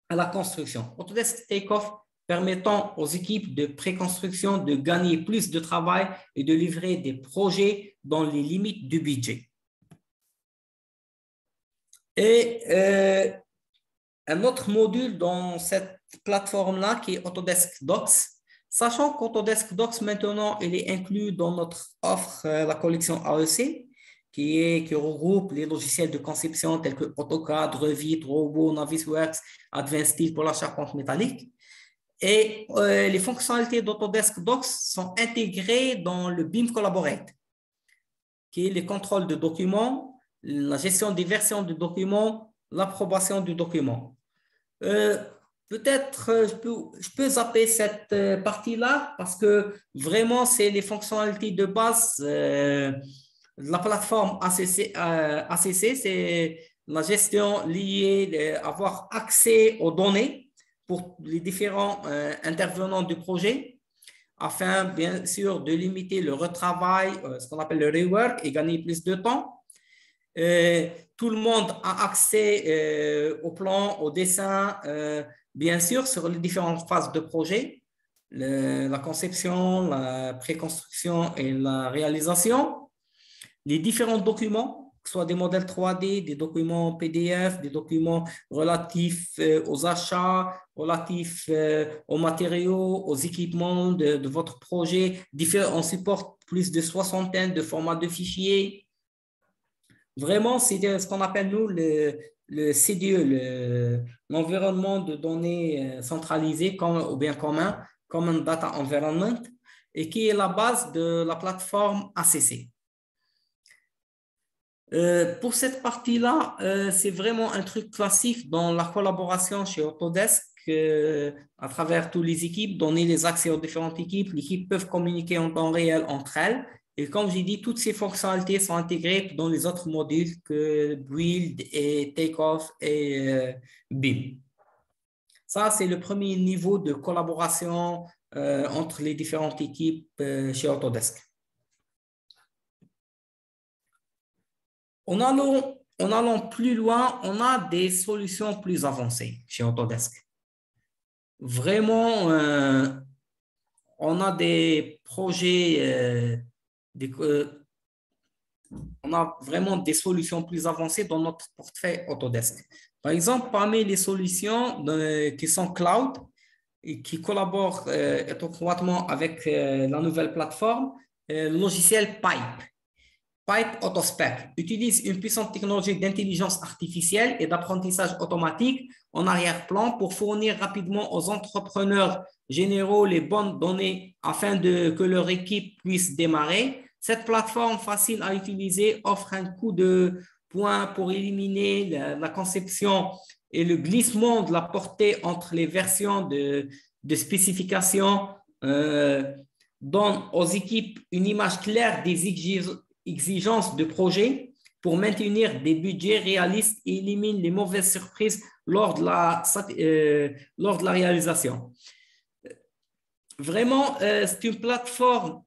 S3: à la construction. Autodesk Takeoff permettant aux équipes de préconstruction de gagner plus de travail et de livrer des projets dans les limites du budget. Et un autre module dans cette plateforme-là qui est Autodesk Docs. Sachant qu'Autodesk Docs, maintenant, il est inclus dans notre offre, la collection AEC, qui regroupe les logiciels de conception tels que AutoCAD, Revit, Robo, Navisworks, Advanced Steel pour la charpente métallique. Et les fonctionnalités d'Autodesk Docs sont intégrées dans le BIM Collaborate, qui est le contrôle de documents, la gestion des versions de documents, l'approbation du document. Peut-être je peux zapper cette partie-là parce que vraiment, c'est les fonctionnalités de base de la plateforme ACC, c'est la gestion liée, avoir accès aux données pour les différents intervenants du projet afin, bien sûr, de limiter le retravail, ce qu'on appelle le rework et gagner plus de temps. Tout le monde a accès au plan, au dessin, bien sûr, sur les différentes phases de projet, la conception, la préconstruction et la réalisation, les différents documents, que ce soit des modèles 3D, des documents PDF, des documents relatifs aux achats, relatifs aux matériaux, aux équipements de votre projet. On supporte plus de 60 de formats de fichiers. Vraiment, c'est ce qu'on appelle, nous, le CDE, l'environnement de données centralisé ou bien commun, Common Data Environment, et qui est la base de la plateforme ACC. Pour cette partie-là, c'est vraiment un truc classique dans la collaboration chez Autodesk à travers toutes les équipes, donner les accès aux différentes équipes. Les équipes peuvent communiquer en temps réel entre elles. Et comme j'ai dit, toutes ces fonctionnalités sont intégrées dans les autres modules que Build et Takeoff et BIM. Ça, c'est le premier niveau de collaboration entre les différentes équipes chez Autodesk. En allant plus loin, on a des solutions plus avancées chez Autodesk. Vraiment, on a des projets, on a vraiment des solutions plus avancées dans notre portefeuille Autodesk. Par exemple, parmi les solutions qui sont cloud et qui collaborent étroitement avec la nouvelle plateforme, le logiciel Pipe Autospec utilise une puissante technologie d'intelligence artificielle et d'apprentissage automatique en arrière-plan pour fournir rapidement aux entrepreneurs généraux les bonnes données afin que leur équipe puisse démarrer. Cette plateforme facile à utiliser offre un coup de poing pour éliminer la conception et le glissement de la portée entre les versions de spécifications donne aux équipes une image claire des exigences de projet pour maintenir des budgets réalistes et élimine les mauvaises surprises lors de la réalisation. Vraiment, c'est une plateforme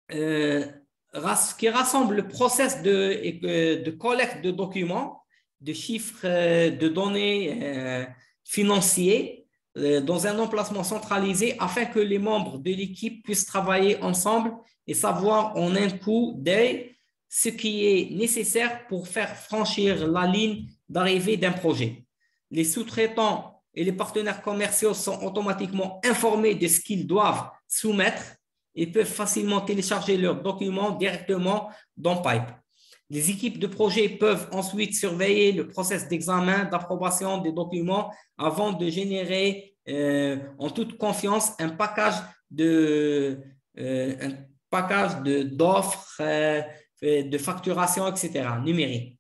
S3: qui rassemble le process de collecte de documents, de chiffres de données financiers dans un emplacement centralisé afin que les membres de l'équipe puissent travailler ensemble et savoir en un coup d'œil ce qui est nécessaire pour faire franchir la ligne d'arrivée d'un projet. Les sous-traitants et les partenaires commerciaux sont automatiquement informés de ce qu'ils doivent soumettre et peuvent facilement télécharger leurs documents directement dans Pipe. Les équipes de projet peuvent ensuite surveiller le processus d'examen, d'approbation des documents avant de générer en toute confiance un package d'offres, de facturation, etc., numérique.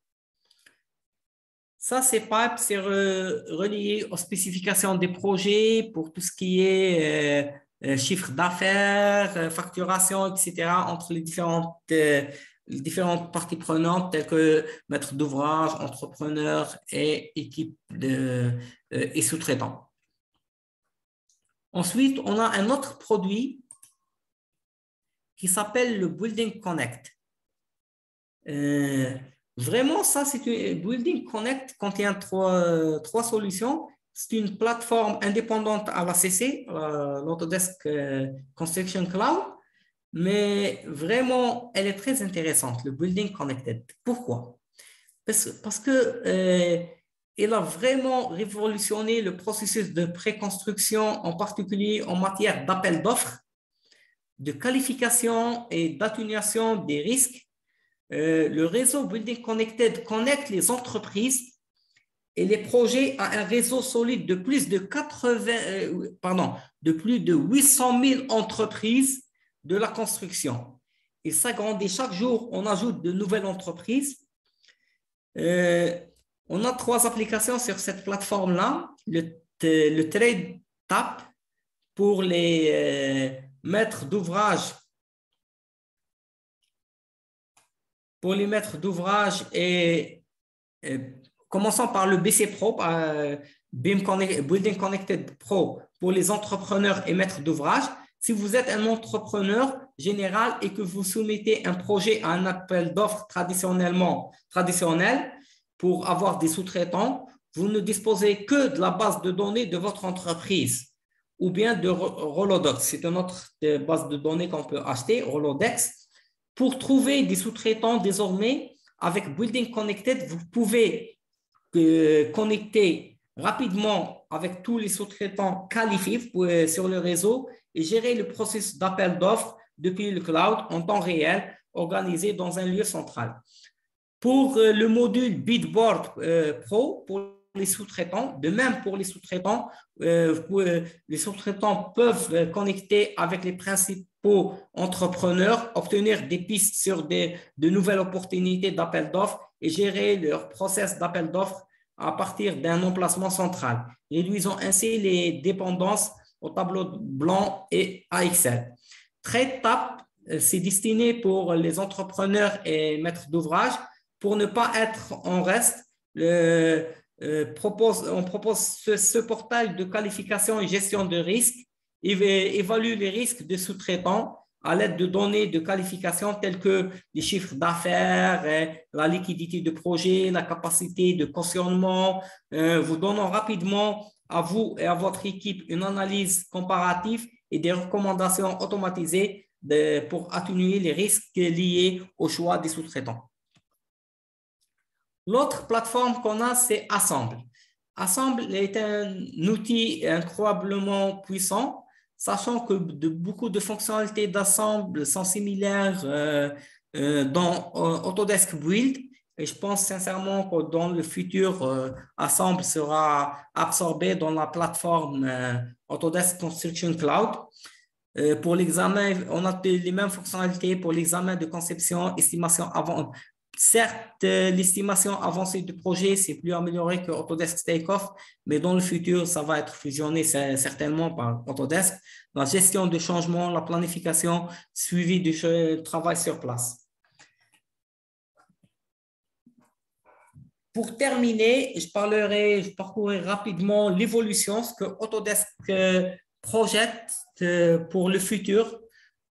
S3: Ça, c'est Pipe, c'est relié aux spécifications des projets pour tout ce qui est chiffre d'affaires, facturation, etc., entre les différentes parties prenantes telles que maître d'ouvrage, entrepreneur et équipe et sous-traitants. Ensuite, on a un autre produit qui s'appelle le Building Connect. Vraiment, ça, c'est une Building Connect contient trois solutions. C'est une plateforme indépendante à l'ACC, l'Autodesk Construction Cloud, mais vraiment, elle est très intéressante, le Building Connected. Pourquoi? Parce que elle a vraiment révolutionné le processus de préconstruction, en particulier en matière d'appel d'offres, de qualification et d'atténuation des risques. Le réseau Building Connected connecte les entreprises et les projets à un réseau solide de plus de 800 000 entreprises de la construction. Il s'agrandit chaque jour, on ajoute de nouvelles entreprises. On a 3 applications sur cette plateforme-là. Le Trade Tap pour les maîtres d'ouvrage. Pour les maîtres d'ouvrage et commençons par le BC Pro, Building Connected Pro pour les entrepreneurs et maîtres d'ouvrage. Si vous êtes un entrepreneur général et que vous soumettez un projet à un appel d'offres traditionnel pour avoir des sous-traitants, vous ne disposez que de la base de données de votre entreprise ou bien de Rolodex. C'est une autre base de données qu'on peut acheter, Rolodex. Pour trouver des sous-traitants désormais, avec Building Connected, vous pouvez connecter rapidement avec tous les sous-traitants qualifiés sur le réseau et gérer le processus d'appel d'offres depuis le cloud en temps réel, organisé dans un lieu central. Pour le module Bidboard Pro, pour les sous-traitants, de même pour les sous-traitants, les sous-traitants peuvent connecter avec les principaux entrepreneurs, obtenir des pistes sur de nouvelles opportunités d'appel d'offres et gérer leur process d'appel d'offres à partir d'un emplacement central, réduisant ainsi les dépendances au tableau blanc et à Excel. TradeTap, c'est destiné pour les entrepreneurs et maîtres d'ouvrage. Pour ne pas être en reste, on propose ce portail de qualification et gestion de risques. Il évalue les risques de sous-traitants à l'aide de données de qualification telles que les chiffres d'affaires, la liquidité de projet, la capacité de cautionnement, vous donnant rapidement à vous et à votre équipe une analyse comparative et des recommandations automatisées pour atténuer les risques liés au choix des sous-traitants. L'autre plateforme qu'on a, c'est Assemble. Assemble est un outil incroyablement puissant, sachant que beaucoup de fonctionnalités d'Assemble sont similaires dans Autodesk Build. Et je pense sincèrement que dans le futur, Assemble sera absorbé dans la plateforme Autodesk Construction Cloud. Pour l'examen, on a les mêmes fonctionnalités pour l'examen de conception, estimation Certes, l'estimation avancée du projet, c'est plus amélioré que Autodesk Takeoff, mais dans le futur, ça va être fusionné certainement par Autodesk. La gestion de changement, la planification, suivi du travail sur place. Pour terminer, je parcourrai rapidement l'évolution, ce que Autodesk projette pour le futur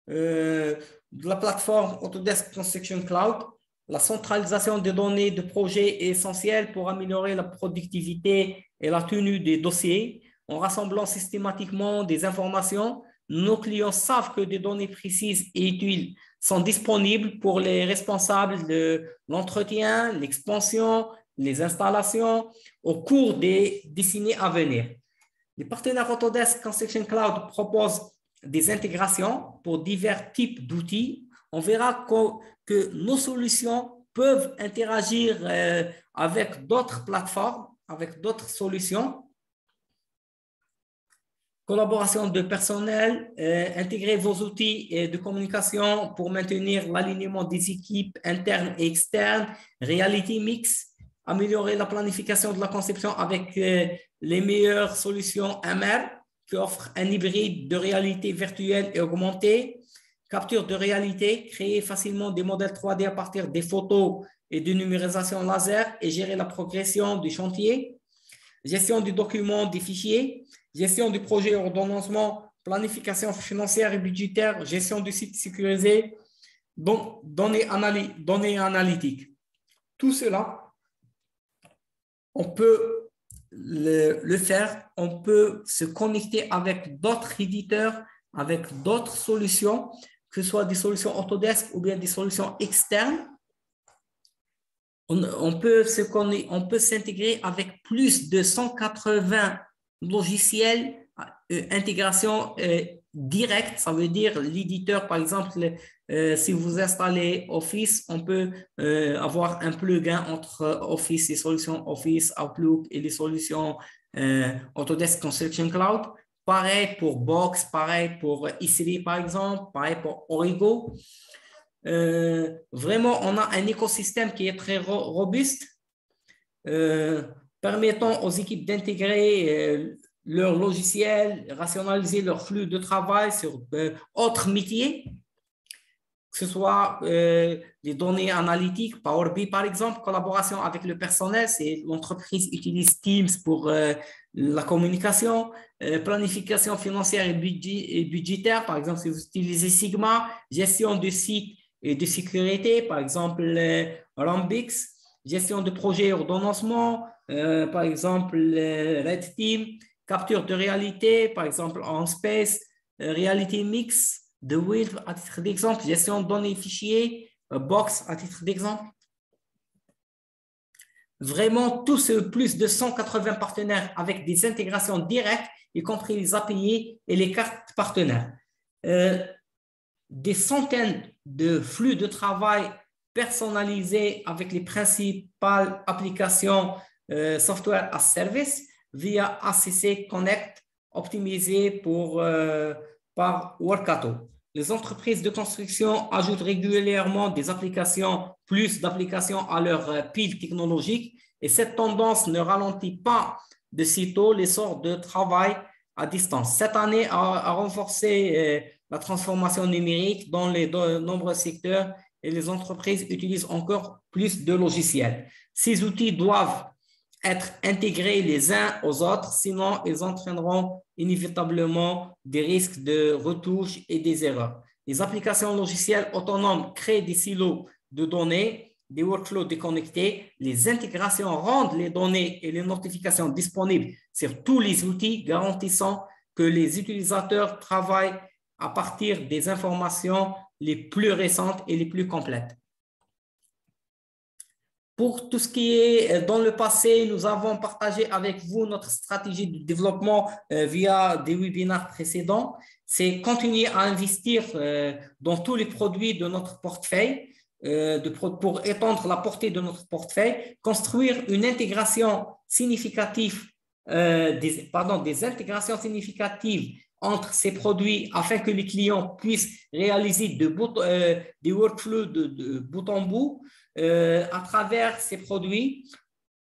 S3: de la plateforme Autodesk Construction Cloud. La centralisation des données de projet est essentielle pour améliorer la productivité et la tenue des dossiers. En rassemblant systématiquement des informations, nos clients savent que des données précises et utiles sont disponibles pour les responsables de l'entretien, l'expansion, les installations au cours des décennies à venir. Les partenaires Autodesk Construction Cloud proposent des intégrations pour divers types d'outils. On verra que nos solutions peuvent interagir avec d'autres plateformes, avec d'autres solutions. Collaboration de personnel, intégrer vos outils de communication pour maintenir l'alignement des équipes internes et externes, Reality Mix, améliorer la planification de la conception avec les meilleures solutions MR qui offrent un hybride de réalité virtuelle et augmentée, capture de réalité, créer facilement des modèles 3D à partir des photos et de numérisation laser et gérer la progression du chantier, gestion du document des fichiers, gestion du projet ordonnancement, planification financière et budgétaire, gestion du site sécurisé, données analytiques. Tout cela, on peut le faire, on peut se connecter avec d'autres éditeurs, avec d'autres solutions, que ce soit des solutions Autodesk ou bien des solutions externes. On peut s'intégrer avec plus de 180 logiciels, intégration directe, ça veut dire l'éditeur, par exemple, si vous installez Office, on peut avoir un plugin entre Office, les solutions Office, Outlook et les solutions Autodesk Construction Cloud. Pareil pour Box, pareil pour E3 par exemple, pareil pour Origo. Vraiment, on a un écosystème qui est très robuste, permettant aux équipes d'intégrer leur logiciel, rationaliser leur flux de travail sur autres métiers, que ce soit les données analytiques, Power BI par exemple, collaboration avec le personnel, c'est l'entreprise utilise Teams pour la communication, planification financière et budgétaire, par exemple si vous utilisez Sigma, gestion de site et de sécurité, par exemple Rambix, gestion de projet ordonnancement, par exemple Red Team, capture de réalité, par exemple en Space, Reality Mix, The Wheel à titre d'exemple, gestion de données fichiers, Box à titre d'exemple. Vraiment, tous plus de 180 partenaires avec des intégrations directes, y compris les API et les cartes partenaires. Des centaines de flux de travail personnalisés avec les principales applications software as service via ACC Connect optimisé par Workato. Les entreprises de construction ajoutent régulièrement des applications, plus d'applications à leur pile technologique et cette tendance ne ralentit pas de sitôt l'essor de travail à distance. Cette année a renforcé la transformation numérique dans les nombreux secteurs et les entreprises utilisent encore plus de logiciels. Ces outils doivent être intégrés les uns aux autres, sinon ils entraîneront inévitablement des risques de retouches et des erreurs. Les applications logicielles autonomes créent des silos de données, des workflows déconnectés. Les intégrations rendent les données et les notifications disponibles sur tous les outils, garantissant que les utilisateurs travaillent à partir des informations les plus récentes et les plus complètes. Pour tout ce qui est dans le passé, nous avons partagé avec vous notre stratégie de développement via des webinaires précédents. C'est continuer à investir dans tous les produits de notre portefeuille pour étendre la portée de notre portefeuille, construire une intégration significative, des intégrations significatives entre ces produits afin que les clients puissent réaliser des workflows de bout en bout à travers ces produits.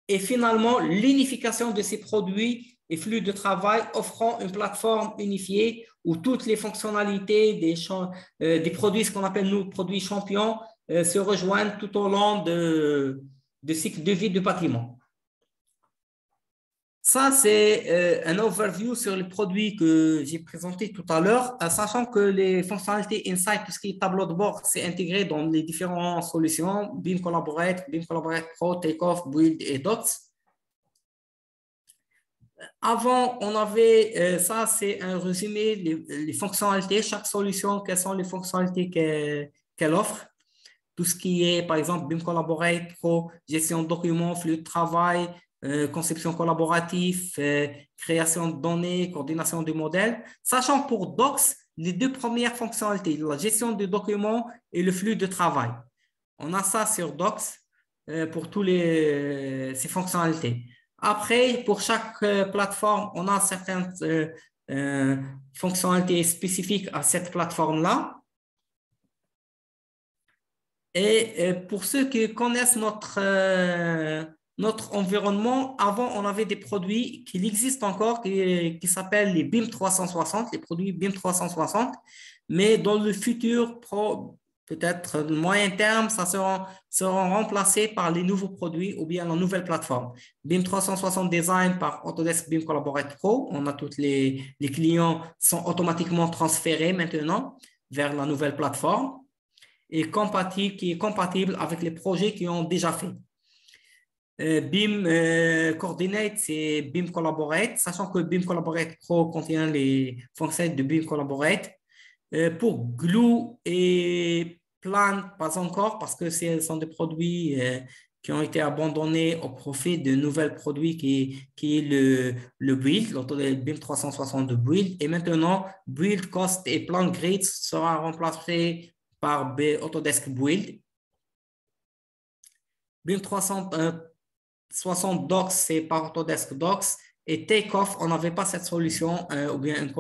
S3: Et finalement, l'unification de ces produits et flux de travail offrant une plateforme unifiée où toutes les fonctionnalités des produits, ce qu'on appelle nous produits champions, se rejoignent tout au long de cycle de vie du bâtiment. Ça, c'est un overview sur les produits que j'ai présentés tout à l'heure, sachant que les fonctionnalités Insight, tout ce qui est tableau de bord, c'est intégré dans les différentes solutions, BIM Collaborate Pro, Takeoff, Build et Docs. Avant, on avait, ça c'est un résumé, les fonctionnalités, chaque solution, quelles sont les fonctionnalités qu'elle offre. Tout ce qui est, par exemple, BIM Collaborate Pro, gestion de documents, flux de travail, conception collaborative, création de données, coordination du modèle. Sachant pour Docs, les deux premières fonctionnalités, la gestion des documents et le flux de travail. On a ça sur Docs pour toutes ces fonctionnalités. Après, pour chaque plateforme, on a certaines fonctionnalités spécifiques à cette plateforme-là. Et pour ceux qui connaissent notre environnement, avant, on avait des produits qui existent encore, qui s'appellent les BIM 360, les produits BIM 360. Mais dans le futur, peut-être le moyen terme, ça seront remplacés par les nouveaux produits ou bien la nouvelle plateforme. BIM 360 Design par Autodesk BIM Collaborate Pro. On a tous les clients sont automatiquement transférés maintenant vers la nouvelle plateforme et qui est compatible avec les projets qui ont déjà fait. BIM Coordinate, c'est BIM Collaborate, sachant que BIM Collaborate Pro contient les fonctions de BIM Collaborate. Pour Glue et Plan, pas encore, parce que ce sont des produits qui ont été abandonnés au profit de nouveaux produits qui est le Build, l'Autodesc BIM 360 de Build. Et maintenant, Build, Cost et Plan Grid sera remplacé par Autodesk Build. BIM 360 Docs, c'est par Autodesk Docs. Et Takeoff, on n'avait pas cette solution ou bien une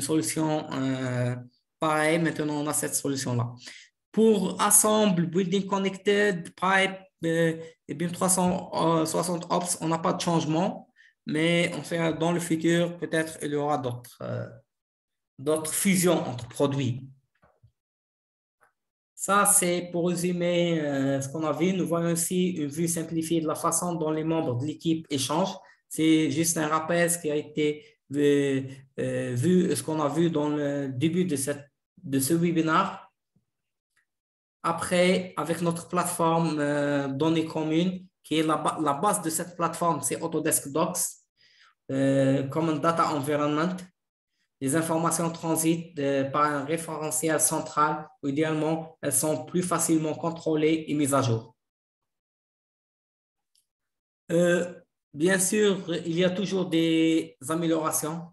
S3: solution pareille. Maintenant, on a cette solution-là. Pour Assemble, Building Connected, Pipe et BIM 360 Ops, on n'a pas de changement. Mais on fait dans le futur, peut-être il y aura d'autres fusions entre produits. Ça, c'est pour résumer ce qu'on a vu. Nous voyons aussi une vue simplifiée de la façon dont les membres de l'équipe échangent. C'est juste un rappel ce qui a été vu, ce qu'on a vu dans le début de ce webinaire. Après, avec notre plateforme données communes, qui est la base de cette plateforme, c'est Autodesk Docs, Common Data Environment. Les informations transitent par un référentiel central où idéalement, elles sont plus facilement contrôlées et mises à jour. Bien sûr, il y a toujours des améliorations,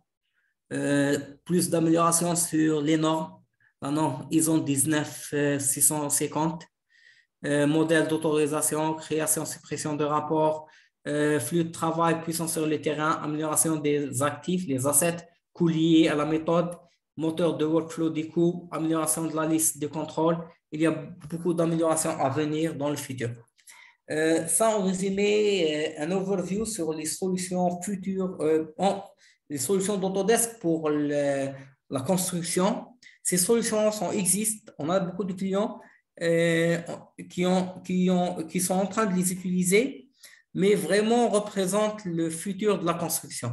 S3: plus d'améliorations sur les normes. La norme ISO 19650, modèle d'autorisation, création, suppression de rapports, flux de travail, puissance sur le terrain, amélioration des actifs, les assets, coûts liés à la méthode, moteur de workflow des coûts, amélioration de la liste de contrôle. Il y a beaucoup d'améliorations à venir dans le futur. Ça, en résumé, un overview sur les solutions futures, les solutions d'Autodesk pour la construction. Ces solutions existent. On a beaucoup de clients qui sont en train de les utiliser, mais vraiment représentent le futur de la construction.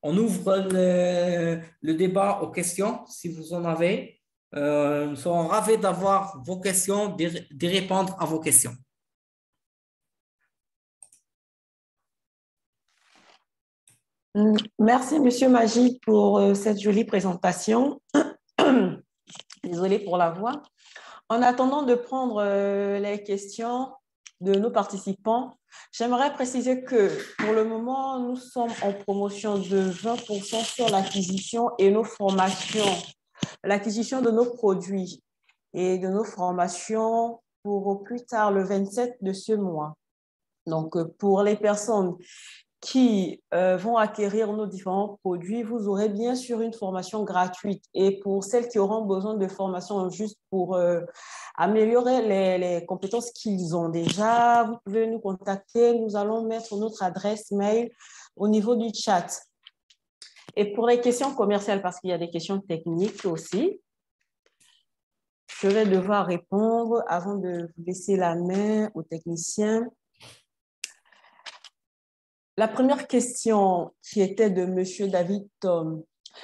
S3: On ouvre le débat aux questions, si vous en avez. Nous serons ravis d'avoir vos questions, de répondre à vos questions.
S5: Merci, Monsieur Magie, pour cette jolie présentation. Désolée pour la voix. En attendant de prendre les questions de nos participants, j'aimerais préciser que pour le moment, nous sommes en promotion de 20% sur l'acquisition et nos formations, l'acquisition de nos produits et de nos formations pour au plus tard le 27 de ce mois. Donc, pour les personnes qui vont acquérir nos différents produits, vous aurez bien sûr une formation gratuite. Et pour celles qui auront besoin de formation juste pour améliorer les compétences qu'ils ont déjà, vous pouvez nous contacter. Nous allons mettre notre adresse mail au niveau du chat. Et pour les questions commerciales, parce qu'il y a des questions techniques aussi, je vais devoir répondre avant de vous laisser la main aux techniciens. La première question qui était de M. David Tom.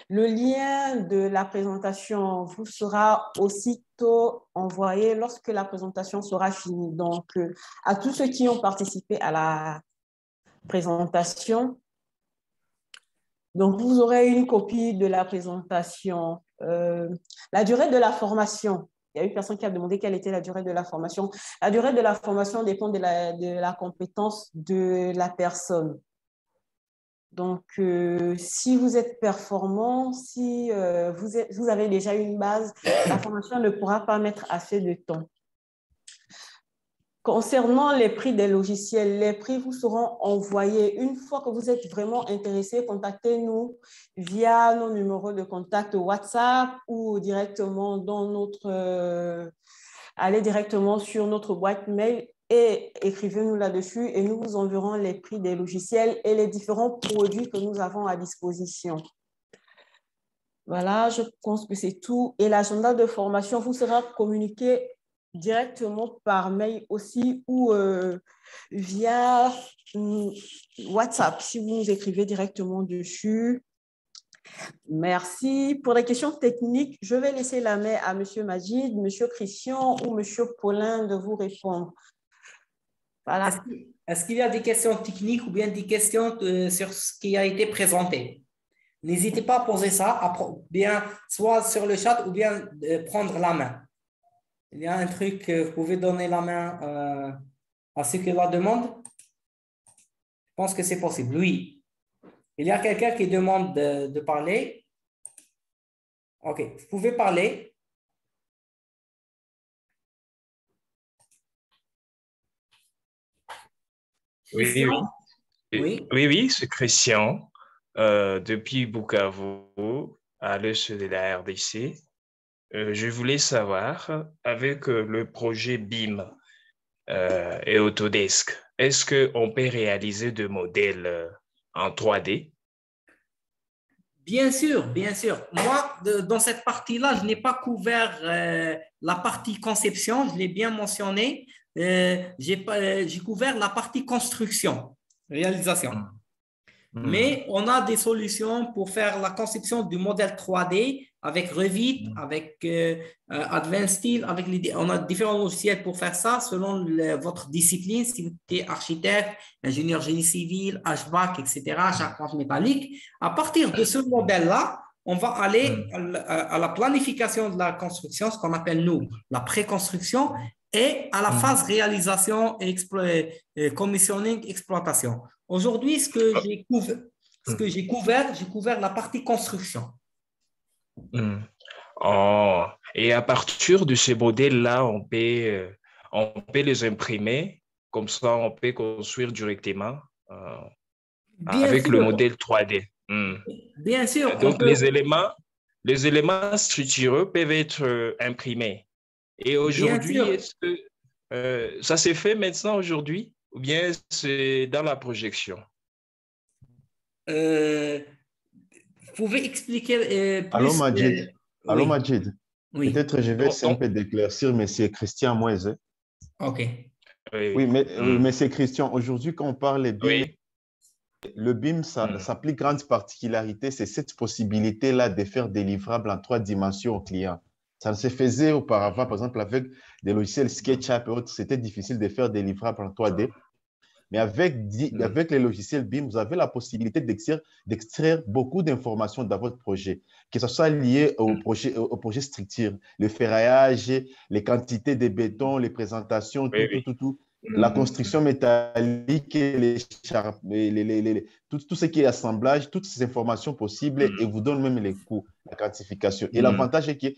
S5: Le lien de la présentation vous sera aussitôt envoyé lorsque la présentation sera finie. Donc, à tous ceux qui ont participé à la présentation, donc vous aurez une copie de la présentation. La durée de la formation. Il y a une personne qui a demandé quelle était la durée de la formation. La durée de la formation dépend de la compétence de la personne. Donc, si vous êtes performant, si vous avez déjà une base, la formation ne pourra pas mettre assez de temps. Concernant les prix des logiciels, les prix vous seront envoyés. Une fois que vous êtes vraiment intéressé, contactez-nous via nos numéros de contact WhatsApp ou directement dans notre... allez directement sur notre boîte mail et écrivez-nous là-dessus et nous vous enverrons les prix des logiciels et les différents produits que nous avons à disposition. Voilà, je pense que c'est tout. Et l'agenda de formation vous sera communiqué directement par mail aussi ou via WhatsApp si vous nous écrivez directement dessus. Merci. Pour les questions techniques, je vais laisser la main à M. Majid, M. Christian ou M. Paulin de vous répondre. Voilà.
S3: Est-ce qu'il y a des questions techniques ou bien des questions sur ce qui a été présenté? N'hésitez pas à poser ça, bien soit sur le chat ou bien prendre la main. Il y a un truc, vous pouvez donner la main à ceux qui la demandent. Je pense que c'est possible, oui. Il y a quelqu'un qui demande de parler. OK, vous pouvez parler.
S6: Oui,
S3: Oui.
S6: oui, c'est Christian, depuis Bukavu, à l'est de la RDC. Je voulais savoir, avec le projet BIM et Autodesk, est-ce qu'on peut réaliser des modèles en 3D?
S3: Bien sûr, bien sûr. Moi, dans cette partie-là, je n'ai pas couvert la partie conception, je l'ai bien mentionné. J'ai couvert la partie construction, réalisation. Mais on a des solutions pour faire la conception du modèle 3D avec Revit, avec Advanced Steel, on a différents logiciels pour faire ça selon votre discipline, si vous êtes architecte, ingénieur génie civil, HVAC, etc., charpente métallique. À partir de ce modèle-là, on va aller à la planification de la construction, ce qu'on appelle nous la pré-construction, et à la phase réalisation, commissioning, exploitation. Aujourd'hui, ce que j'ai couvert la partie construction.
S6: Oh. Et à partir de ces modèles-là, on peut les imprimer, comme ça on peut construire directement avec le modèle 3D.
S3: Bien sûr.
S6: Donc les éléments structureux peuvent être imprimés. Et aujourd'hui, est-ce que ça s'est fait maintenant aujourd'hui ou bien c'est dans la projection?
S3: Vous pouvez expliquer plus?
S7: Allô, Majid. Allô, Majid.
S3: Oui.
S7: Peut-être je vais essayer un peu d'éclaircir, mais c'est Christian Moise.
S3: OK.
S7: Oui, mais c'est Christian. Aujourd'hui, quand on parle BIM, le BIM, sa plus grande particularité, c'est cette possibilité-là de faire des livrables en 3 dimensions au client. Ça ne se faisait auparavant, par exemple, avec des logiciels SketchUp et autres, c'était difficile de faire des livrables en 3D. Mais avec les logiciels BIM, vous avez la possibilité d'extraire beaucoup d'informations dans votre projet, que ce soit lié au projet structure, le ferraillage, les quantités de béton, les présentations, tout. La construction métallique, tout ce qui est assemblage, toutes ces informations possibles et vous donne même les coûts, la quantification. Et l'avantage est que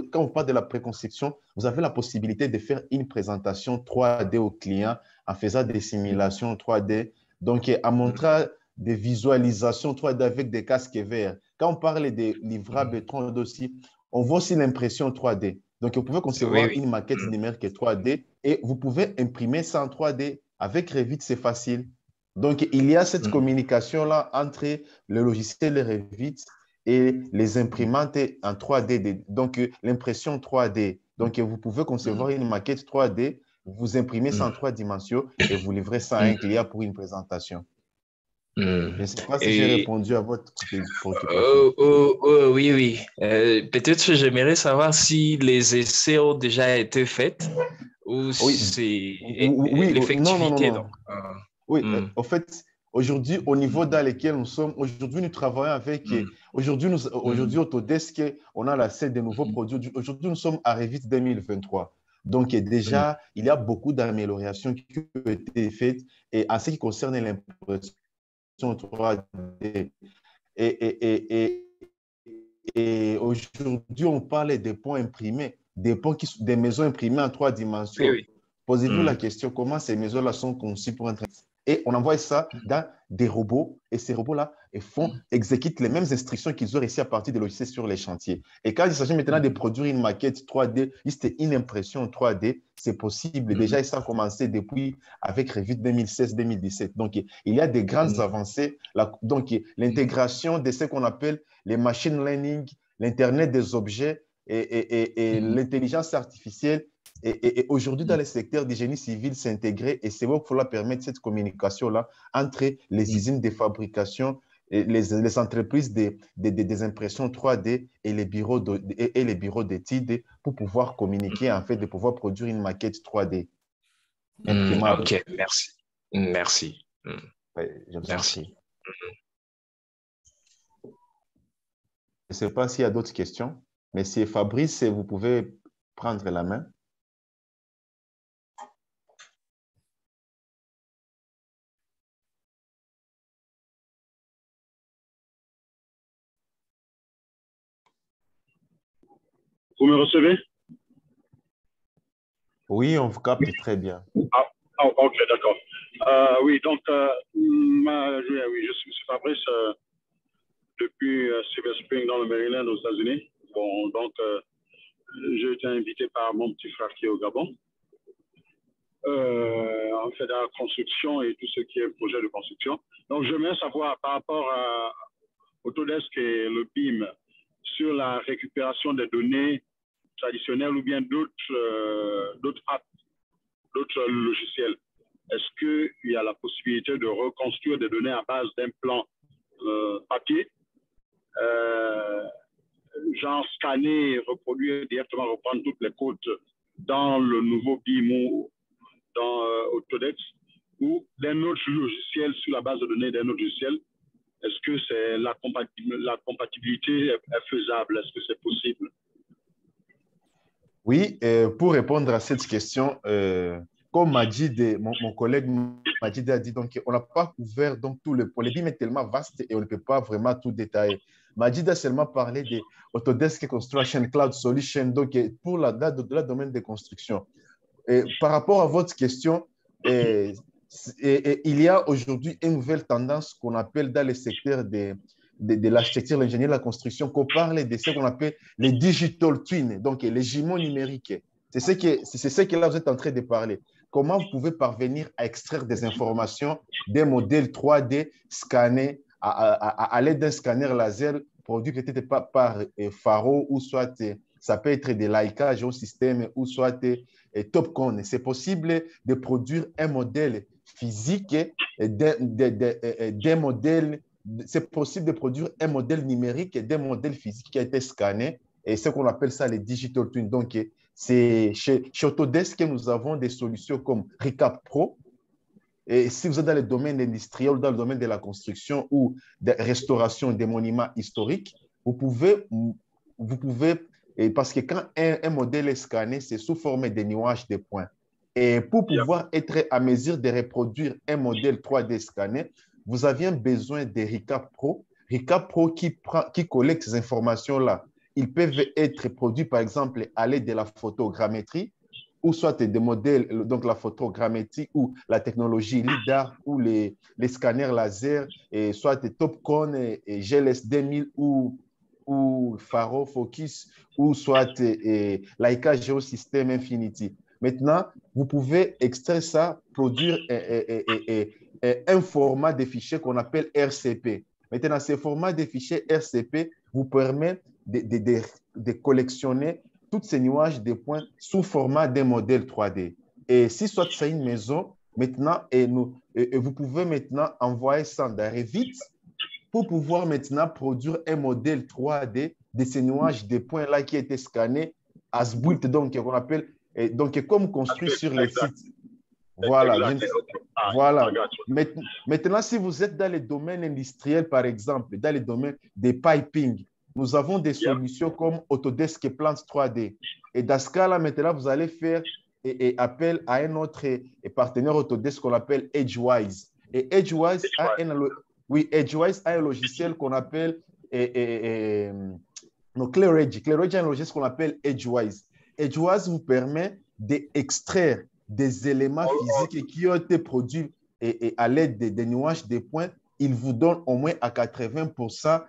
S7: quand on parle de la préconstruction, vous avez la possibilité de faire une présentation 3D au client en faisant des simulations 3D Donc, en montrant des visualisations 3D avec des casques verts. Quand on parle des livrables 3D aussi, on voit aussi l'impression 3D. Donc, vous pouvez concevoir une maquette numérique 3D et vous pouvez imprimer ça en 3D. Avec Revit, c'est facile. Donc, il y a cette communication-là entre le logiciel Revit et les imprimantes en 3D. Donc, l'impression 3D. Donc, vous pouvez concevoir une maquette 3D, vous imprimez ça en 3 dimensions et vous livrez ça à un client pour une présentation. Je ne sais pas si j'ai répondu à votre préoccupation.
S6: Oui, oui. Peut-être que j'aimerais savoir si les essais ont déjà été faits ou si c'est l'effectivité.
S7: Non. Oui, en fait, aujourd'hui, au niveau dans lequel nous sommes, aujourd'hui, nous travaillons avec, aujourd'hui, Autodesk, on a la scène de nouveaux produits. Aujourd'hui, nous sommes à Revit 2023. Donc, déjà, il y a beaucoup d'améliorations qui ont été faites et en ce qui concerne l'impression 3D. Et aujourd'hui, on parle des ponts imprimés, des maisons imprimées en 3 dimensions. Oui. Posez-vous la question, comment ces maisons-là sont conçues pour entrer? Et on envoie ça dans des robots, et ces robots-là exécutent les mêmes instructions qu'ils ont réussi à partir des logiciels sur les chantiers. Et quand il s'agit maintenant de produire une maquette 3D, juste une impression 3D, c'est possible. Déjà, ça a commencé depuis avec Revit 2016-2017. Donc, il y a des grandes avancées. Donc, l'intégration de ce qu'on appelle les machine learning, l'Internet des objets et l'intelligence artificielle. Et aujourd'hui, dans le secteur du génie civil, s'intégrer et c'est pour permettre cette communication-là entre les usines de fabrication, et les entreprises des impressions 3D et les bureaux d'études pour pouvoir communiquer, en fait, de pouvoir produire une maquette 3D.
S6: OK, merci. Merci.
S7: Merci. Je ne sais pas s'il y a d'autres questions, mais si Fabrice, vous pouvez prendre la main.
S8: Vous me recevez?
S7: Oui, on vous capte très bien.
S8: Ok, d'accord. Oui, donc, je suis Fabrice depuis Silver Spring dans le Maryland aux États-Unis. Bon, donc, j'ai été invité par mon petit frère qui est au Gabon. En fait, dans la construction et tout ce qui est projet de construction. Donc, j'aimerais savoir par rapport à Autodesk et le BIM sur la récupération des données traditionnels ou bien d'autres apps, d'autres logiciels. Est-ce qu'il y a la possibilité de reconstruire des données à base d'un plan papier, genre scanner, reproduire directement, reprendre toutes les codes dans le nouveau BIM ou dans Autodesk, ou d'un autre logiciel sur la base de données d'un autre logiciel? Est-ce que la compatibilité est faisable? Est-ce que c'est possible?
S7: Oui, pour répondre à cette question, comme mon collègue Majid a dit, donc, on n'a pas couvert donc, tout le point. Le BIM est tellement vaste et on ne peut pas vraiment tout détailler. Majid a seulement parlé de Autodesk Construction Cloud Solution, donc pour le domaine des constructions. Et par rapport à votre question, il y a aujourd'hui une nouvelle tendance qu'on appelle dans le secteur de l'architecture, l'ingénierie, la construction, qu'on parle de ce qu'on appelle les digital twins, donc les jumeaux numériques. C'est ce que là vous êtes en train de parler. Comment vous pouvez parvenir à extraire des informations des modèles 3D scannés à l'aide d'un scanner laser produit peut-être par Faro ou soit ça peut être de Leica Geosystem ou soit Topcon. C'est possible de produire un modèle physique d'un modèle. C'est possible de produire un modèle numérique d'un modèle physique qui a été scanné et ce qu'on appelle ça les digital twins. Donc, c'est chez Autodesk que nous avons des solutions comme Recap Pro. Et si vous êtes dans le domaine industriel, dans le domaine de la construction ou de restauration des monuments historiques, vous pouvez parce que quand un modèle est scanné, c'est sous forme de nuages de points. Et pour pouvoir être à mesure de reproduire un modèle 3D scanné, vous aviez besoin de Recap Pro. Recap Pro qui collecte ces informations-là. Ils peuvent être produits, par exemple, à l'aide de la photogrammétrie ou soit des modèles, donc la photogrammétrie ou la technologie LIDAR ou les scanners laser, et soit des Topcon et GLS 2000 ou Faro Focus ou soit Leica Geosystem Infinity. Maintenant, vous pouvez extraire ça, produire un format de fichiers qu'on appelle RCP. Maintenant, ce format de fichiers RCP vous permet de collectionner tous ces nuages de points sous format d'un modèle 3D. Et si soit c'est une maison, maintenant, vous pouvez maintenant envoyer ça dans Revit pour pouvoir maintenant produire un modèle 3D de ces nuages de points-là qui étaient scannés as built, donc qu'on appelle, donc comme construit sur les sites. Voilà. Voilà. Maintenant, si vous êtes dans les domaines industriels, par exemple, dans les domaines des piping, nous avons des solutions comme Autodesk et Plant 3D. Et dans ce cas-là, maintenant, vous allez faire appel à un autre partenaire Autodesk qu'on appelle Edgewise. Et Edgewise a un logiciel qu'on appelle ClearEdge. ClearEdge a un logiciel qu'on appelle Edgewise. Edgewise vous permet d'extraire des éléments physiques qui ont été produits à l'aide des nuages de points. Il vous donne au moins à 80%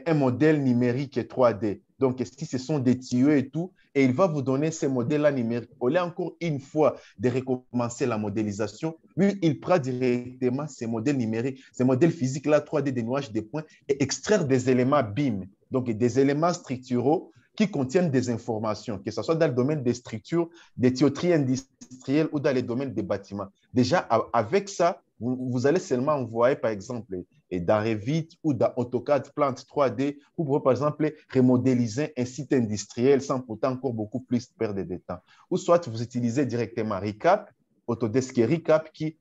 S7: un modèle numérique 3D. Donc, si ce sont des tuyaux et tout, et il va vous donner ces modèles-là numériques. Au lieu encore une fois de recommencer la modélisation, lui, il prend directement ces modèles numériques, ces modèles physiques-là 3D des nuages de points et extraire des éléments BIM, donc des éléments structuraux qui contiennent des informations, que ce soit dans le domaine des structures, des tuyauteries industrielles ou dans les domaines des bâtiments. Déjà, avec ça, vous allez seulement envoyer, par exemple, dans Revit ou dans AutoCAD Plant 3D, vous pouvez, par exemple, remodéliser un site industriel sans pourtant encore beaucoup plus perdre de temps. Ou soit vous utilisez directement Recap, Autodesk Recap, qui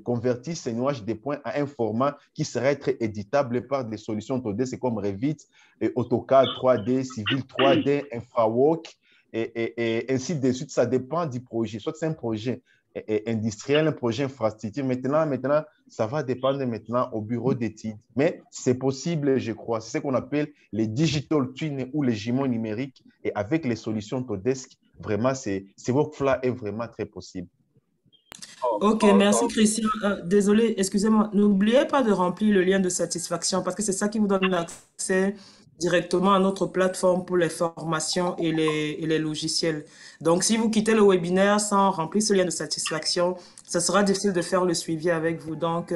S7: convertit ces nuages de points à un format qui serait être éditable par des solutions Autodesk comme Revit, AutoCAD 3D, Civil 3D, InfraWorks, et ainsi de suite. Ça dépend du projet. Soit c'est un projet industriel, un projet infrastructure. Maintenant, ça va dépendre maintenant au bureau d'études. Mais c'est possible, je crois. C'est ce qu'on appelle les digital twins ou les jumeaux numériques. Et avec les solutions Autodesk, vraiment, ce workflow est vraiment très possible.
S9: Ok, merci Christian. Désolé, excusez-moi. N'oubliez pas de remplir le lien de satisfaction parce que c'est ça qui vous donne accès directement à notre plateforme pour les formations et les logiciels. Donc, si vous quittez le webinaire sans remplir ce lien de satisfaction, ça sera difficile de faire le suivi avec vous. Donc,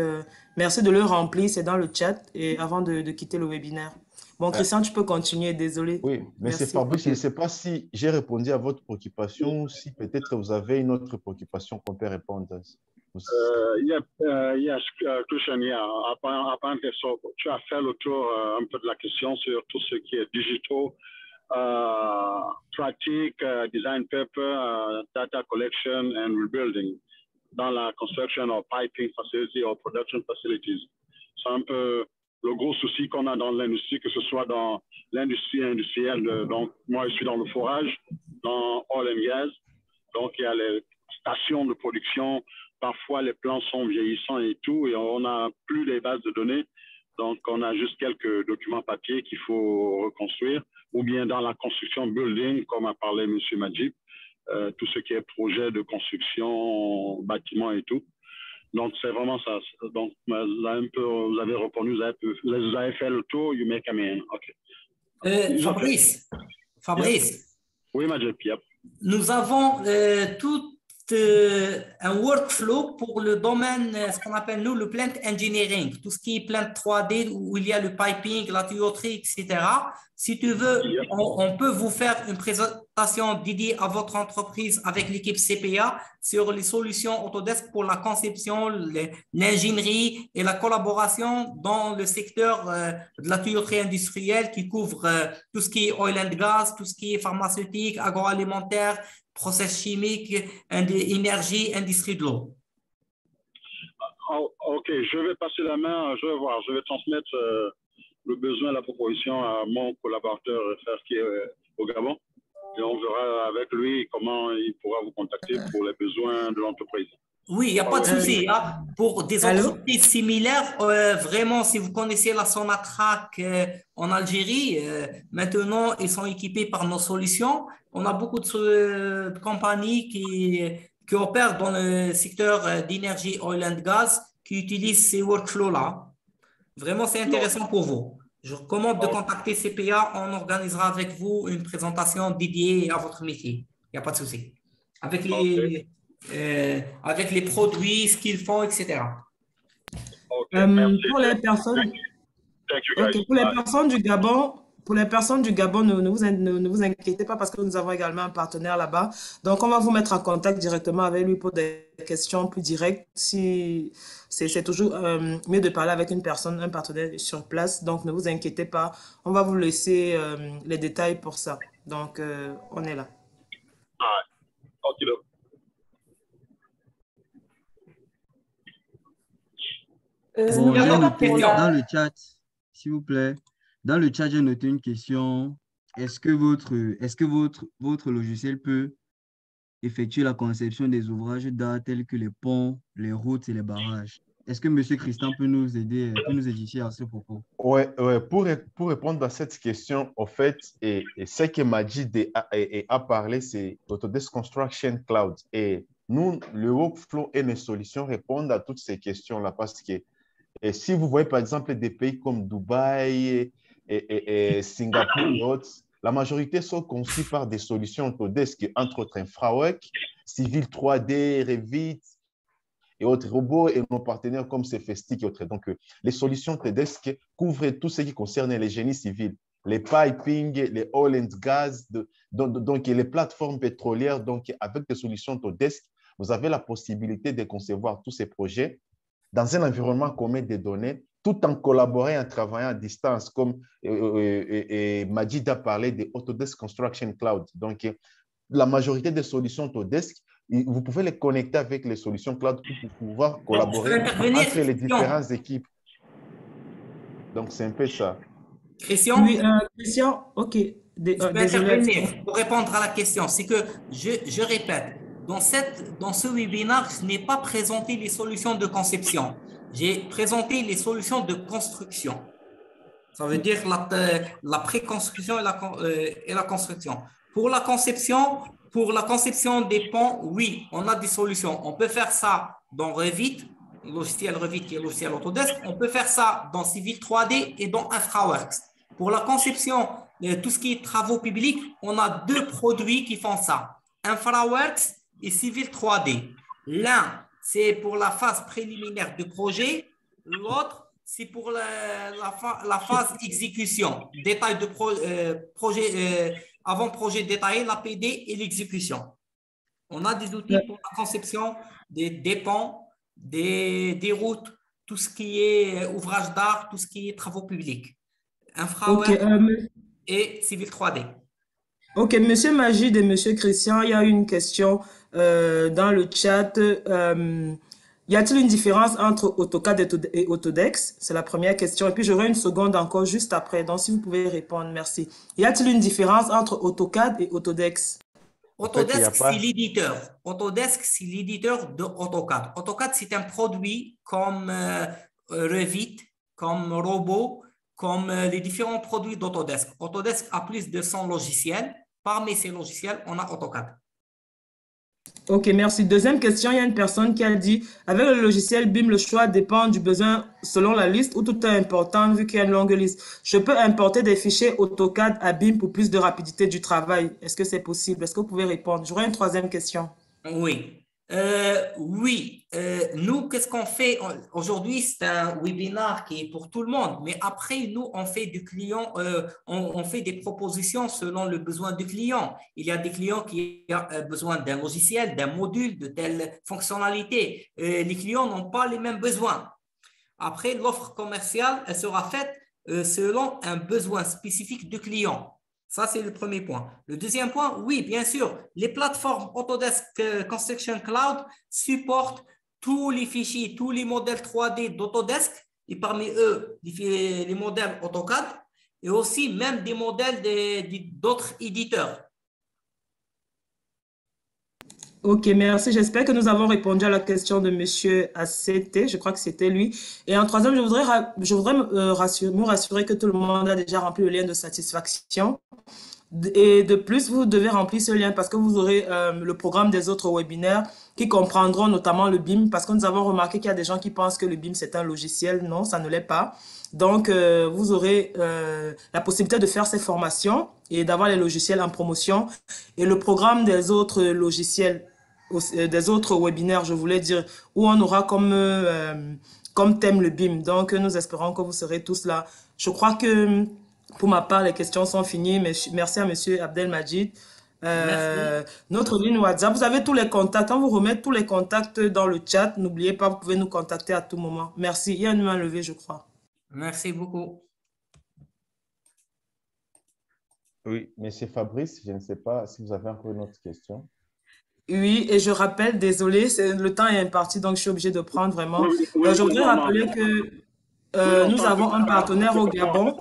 S9: merci de le remplir, c'est dans le chat et avant de quitter le webinaire. Bon, Christian, tu peux continuer, désolé.
S7: Oui, mais c'est Fabrice, je ne sais pas si j'ai répondu à votre préoccupation ou si peut-être vous avez une autre préoccupation qu'on peut répondre.
S8: Yes, Christian, apparemment, tu as fait le tour un peu de la question sur tout ce qui est digital, pratique, design paper, data collection and rebuilding dans la construction of piping facility or production facilities. C'est un peu le gros souci qu'on a dans l'industrie, que ce soit dans l'industrie industrielle. Donc, moi, je suis dans le forage, dans oil and gas. Donc, il y a les stations de production. Parfois, les plans sont vieillissants et tout, et on n'a plus les bases de données. Donc, on a juste quelques documents papier qu'il faut reconstruire. Ou bien dans la construction building, comme a parlé M. Majib, tout ce qui est projet de construction, bâtiment et tout. Donc, c'est vraiment ça. Donc, là, un peu, vous avez répondu, vous avez fait le tour, you make a man. OK.
S3: Fabrice.
S8: Oui, Majib, yep.
S3: Nous avons tout un workflow pour le domaine, ce qu'on appelle nous le plant engineering, tout ce qui est plant 3D où il y a le piping, la tuyauterie, etc. Si tu veux, on peut vous faire une présentation dédiée à votre entreprise avec l'équipe CPA sur les solutions Autodesk pour la conception, l'ingénierie et la collaboration dans le secteur de la tuyauterie industrielle qui couvre tout ce qui est oil and gas, tout ce qui est pharmaceutique, agroalimentaire, process chimique, énergie, industrie de l'eau.
S8: OK, je vais passer la main, je vais voir, je vais transmettre le besoin, la proposition à mon collaborateur qui est au Gabon. Et on verra avec lui comment il pourra vous contacter pour les besoins de l'entreprise.
S3: Oui, il n'y a pas de souci. Hein. Pour des entreprises similaires, vraiment, si vous connaissez la Sonatrach en Algérie, maintenant, ils sont équipés par nos solutions. On a beaucoup de compagnies qui opèrent dans le secteur d'énergie, oil and gas, qui utilisent ces workflows-là. Vraiment, c'est intéressant pour vous. Je recommande de contacter CPA. On organisera avec vous une présentation dédiée à votre métier. Il n'y a pas de souci. Avec les produits, ce qu'ils font, etc.
S9: Pour les personnes, pour les personnes du Gabon, ne vous inquiétez pas parce que nous avons également un partenaire là-bas. Donc, on va vous mettre en contact directement avec lui pour des questions plus directes. Si c'est toujours mieux de parler avec une personne, un partenaire sur place. Donc, ne vous inquiétez pas. On va vous laisser les détails pour ça. Donc, on est là.
S1: Bon, j'ai noté dans le chat, s'il vous plaît, dans le chat, j'ai noté une question. Est-ce que votre logiciel peut effectuer la conception des ouvrages d'art tels que les ponts, les routes et les barrages? Est-ce que M. Christian peut nous aider, peut nous édifier à ce propos?
S7: Oui, pour répondre à cette question, en fait, et ce que Majid a parlé, c'est Autodesk Construction Cloud. Et nous, le workflow et les solutions répondent à toutes ces questions-là parce que si vous voyez, par exemple, des pays comme Dubaï et Singapour et autres, la majorité sont conçus par des solutions Autodesk, entre autres InfraWorks, Civil 3D, Revit et autres robots et nos partenaires comme Cefestic et autres. Donc, les solutions Autodesk couvrent tout ce qui concerne les génies civils, les piping, les oil and gas, donc les plateformes pétrolières. Donc, avec des solutions Autodesk, vous avez la possibilité de concevoir tous ces projets dans un environnement commun des données, tout en collaborant et en travaillant à distance, comme Majid a parlé de Autodesk Construction Cloud. Donc, la majorité des solutions Autodesk, vous pouvez les connecter avec les solutions cloud pour pouvoir collaborer entre les différentes équipes. Donc, c'est un peu ça.
S3: Christian?
S9: Oui, Christian, ok.
S3: Je peux intervenir pour répondre à la question. C'est que, je répète, dans ce webinaire, je n'ai pas présenté les solutions de conception. J'ai présenté les solutions de construction. Ça veut dire la pré-construction et la construction. Pour la conception des ponts, oui, on a des solutions. On peut faire ça dans Revit, logiciel Revit qui est logiciel Autodesk. On peut faire ça dans Civil 3D et dans InfraWorks. Pour la conception, tout ce qui est travaux publics, on a deux produits qui font ça. InfraWorks et Civil 3D. L'un, c'est pour la phase préliminaire du projet. L'autre, c'est pour la phase exécution. Détail de projet, avant-projet détaillé, la PD et l'exécution. On a des outils pour la conception des ponts, des routes, tout ce qui est ouvrage d'art, tout ce qui est travaux publics. InfraWorks et Civil 3D.
S9: Ok, Monsieur Majid et Monsieur Christian, il y a une question dans le chat. Y a-t-il une différence entre AutoCAD et Autodesk? C'est la première question. Et puis, j'aurai une seconde encore juste après. Donc, si vous pouvez répondre, merci. Y a-t-il une différence entre AutoCAD et Autodesk?
S3: Autodesk, c'est l'éditeur. Autodesk, c'est l'éditeur de AutoCAD. AutoCAD, c'est un produit comme Revit, comme Robot, comme les différents produits d'Autodesk. Autodesk a plus de 100 logiciels. Parmi ces logiciels, on a AutoCAD.
S9: Ok, merci. Deuxième question, il y a une personne qui a dit, avec le logiciel BIM, le choix dépend du besoin selon la liste ou tout est important vu qu'il y a une longue liste. Je peux importer des fichiers AutoCAD à BIM pour plus de rapidité du travail. Est-ce que c'est possible? Est-ce que vous pouvez répondre? J'aurai une troisième question.
S3: Oui. Nous, qu'est-ce qu'on fait aujourd'hui? C'est un webinaire qui est pour tout le monde, mais après, nous, on fait du client, on fait des propositions selon le besoin du client. Il y a des clients qui ont besoin d'un logiciel, d'un module, de telle fonctionnalité. Les clients n'ont pas les mêmes besoins. Après, l'offre commerciale, elle sera faite selon un besoin spécifique du client. Ça, c'est le premier point. Le deuxième point, oui, bien sûr, les plateformes Autodesk Construction Cloud supportent tous les fichiers, tous les modèles 3D d'Autodesk, et parmi eux, les modèles AutoCAD, et aussi même des modèles d'autres éditeurs.
S9: Ok, merci. J'espère que nous avons répondu à la question de Monsieur ACT. Je crois que c'était lui. Et en troisième, je voudrais me rassurer que tout le monde a déjà rempli le lien de satisfaction. Et de plus, vous devez remplir ce lien parce que vous aurez le programme des autres webinaires qui comprendront notamment le BIM parce que nous avons remarqué qu'il y a des gens qui pensent que le BIM c'est un logiciel. Non, ça ne l'est pas. Donc, vous aurez la possibilité de faire ces formations et d'avoir les logiciels en promotion. Et le programme des autres logiciels, des autres webinaires, je voulais dire, où on aura comme thème le BIM. Donc, nous espérons que vous serez tous là. Je crois que pour ma part, les questions sont finies. Mais merci à Monsieur Abdelmajid.
S3: Merci.
S9: Notre ligne WhatsApp, vous avez tous les contacts. On vous remet tous les contacts dans le chat. N'oubliez pas, vous pouvez nous contacter à tout moment. Merci. Il y a une main levée, je crois.
S3: Merci beaucoup.
S7: Oui, Monsieur Fabrice, je ne sais pas si vous avez encore une autre question.
S9: Oui, et je rappelle, désolé, le temps est imparti, donc je suis obligée de prendre vraiment.
S8: Oui, oui,
S9: Je voudrais
S8: non, non.
S9: rappeler que
S8: Oui, on
S9: nous
S8: sent que
S9: avons un partenaire au Gabon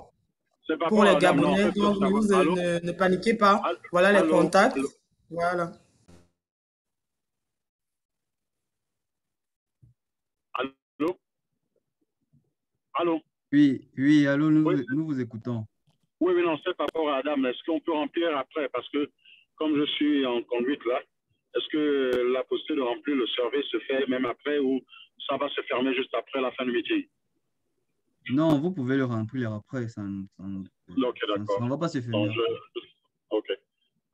S8: c'est pas
S9: pour
S8: pour
S9: les
S8: la dame, non, en
S9: Gabonais,
S8: fait, pour
S9: donc
S8: savoir. Allô?
S9: ne paniquez pas. Voilà les
S8: Allô?
S9: contacts.
S8: Allô?
S9: Voilà.
S8: Allô? Allô?
S1: Oui, oui, allô,
S8: Oui,
S1: nous vous écoutons.
S8: oui, mais non, c'est par rapport à la dame. Est-ce qu'on peut remplir après? Parce que comme je suis en conduite là, est-ce que la possibilité de remplir le survey se fait même après ou ça va se fermer juste après la fin du meeting?
S1: Non, vous pouvez le remplir après,
S8: Ok, d'accord.
S1: ça ne va pas se
S8: Donc,
S1: finir après.
S8: ok.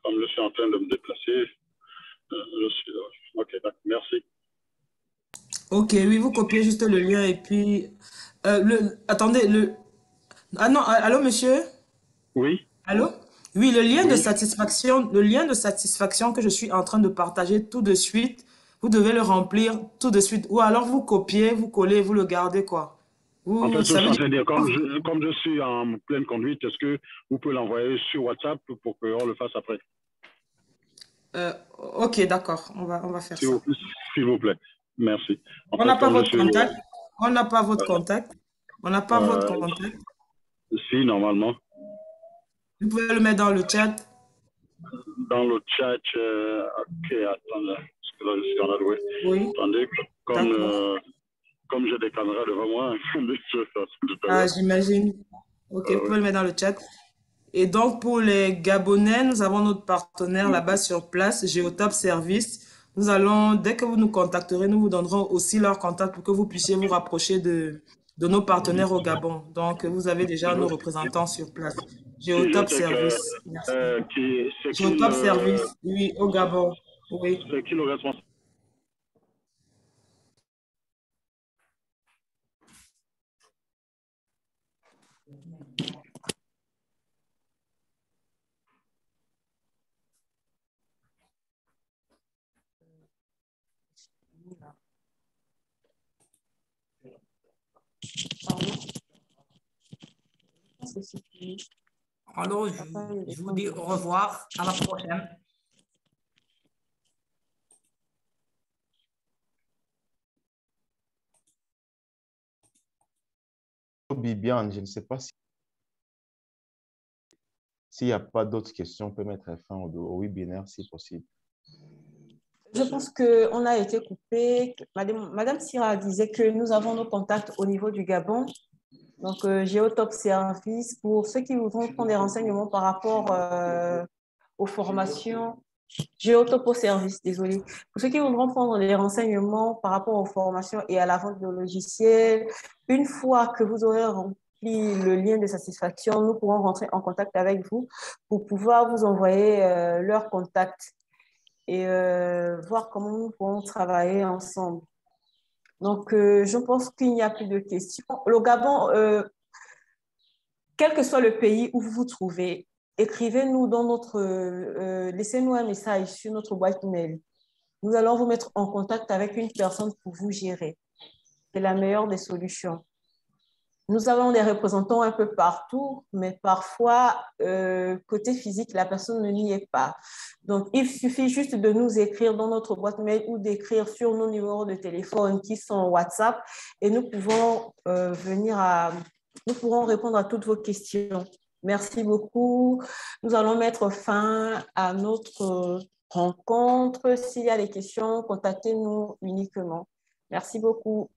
S8: Comme je suis en train de me déplacer, je suis là. Ok, d'accord. Merci.
S9: Ok, oui, vous copiez juste le lien et puis... attendez, Ah non, allô, monsieur?
S8: Oui,
S9: Allô? Oui,
S8: oui.
S9: le lien de satisfaction que je suis en train de partager tout de suite, vous devez le remplir tout de suite. Ou alors vous copiez, vous collez, vous le gardez, quoi.
S8: En fait,
S9: Vous
S8: ce que je suis
S9: savez
S8: en
S9: dire...
S8: train de dire, comme je suis en pleine conduite, est-ce que vous pouvez l'envoyer sur WhatsApp pour qu'on le fasse après?
S9: Ok, d'accord, on va faire ça.
S8: S'il vous plaît. Merci. En
S9: On n'a
S8: fait,
S9: pas
S8: comme je
S9: votre
S8: suis...
S9: contact. On n'a pas votre contact. On n'a pas votre contact.
S8: si, normalement.
S9: Vous pouvez le mettre dans le chat.
S8: Dans le chat, ok, attendez, parce que là, je suis en adoué.
S9: Oui,
S8: Attendez,
S9: d'accord.
S8: comme j'ai des caméras devant moi, je vais faire ça tout à
S9: Ah,
S8: l'heure.
S9: j'imagine. Ok, vous
S8: Oui.
S9: pouvez le mettre dans le chat. Et donc, pour les Gabonais, nous avons notre partenaire là-bas sur place, Geotop Service. Nous allons, dès que vous nous contacterez, nous vous donnerons aussi leur contact pour que vous puissiez vous rapprocher de nos partenaires au Gabon. Donc, vous avez déjà nos représentants sur place.
S8: Si je
S9: Geotop
S8: sais
S9: Service. Merci. Geotop
S8: que
S9: Service, oui, au Gabon. Oui.
S8: c'est qui le responsable?
S3: Alors, je vous dis au revoir. À la prochaine.
S7: Bibiane, je ne sais pas s'il n'y a pas d'autres questions, on peut mettre fin au webinaire si possible.
S5: Je pense qu'on a été coupé. Madame Sira disait que nous avons nos contacts au niveau du Gabon. Donc, Géotop Service, pour ceux qui voudront prendre des renseignements par rapport aux formations, Géotopo Service, désolé. Pour ceux qui voudront prendre des renseignements par rapport aux formations et à la vente de logiciels, une fois que vous aurez rempli le lien de satisfaction, nous pourrons rentrer en contact avec vous pour pouvoir vous envoyer leurs contacts et voir comment nous pourrons travailler ensemble. Donc, je pense qu'il n'y a plus de questions. Le Gabon, quel que soit le pays où vous vous trouvez, écrivez-nous dans laissez-nous un message sur notre boîte email. Nous allons vous mettre en contact avec une personne pour vous gérer. C'est la meilleure des solutions. Nous avons des représentants un peu partout, mais parfois, côté physique, la personne ne n'y est pas. Donc, il suffit juste de nous écrire dans notre boîte mail ou d'écrire sur nos numéros de téléphone qui sont WhatsApp et nous pouvons nous pourrons répondre à toutes vos questions. Merci beaucoup. Nous allons mettre fin à notre rencontre. S'il y a des questions, contactez-nous uniquement. Merci beaucoup.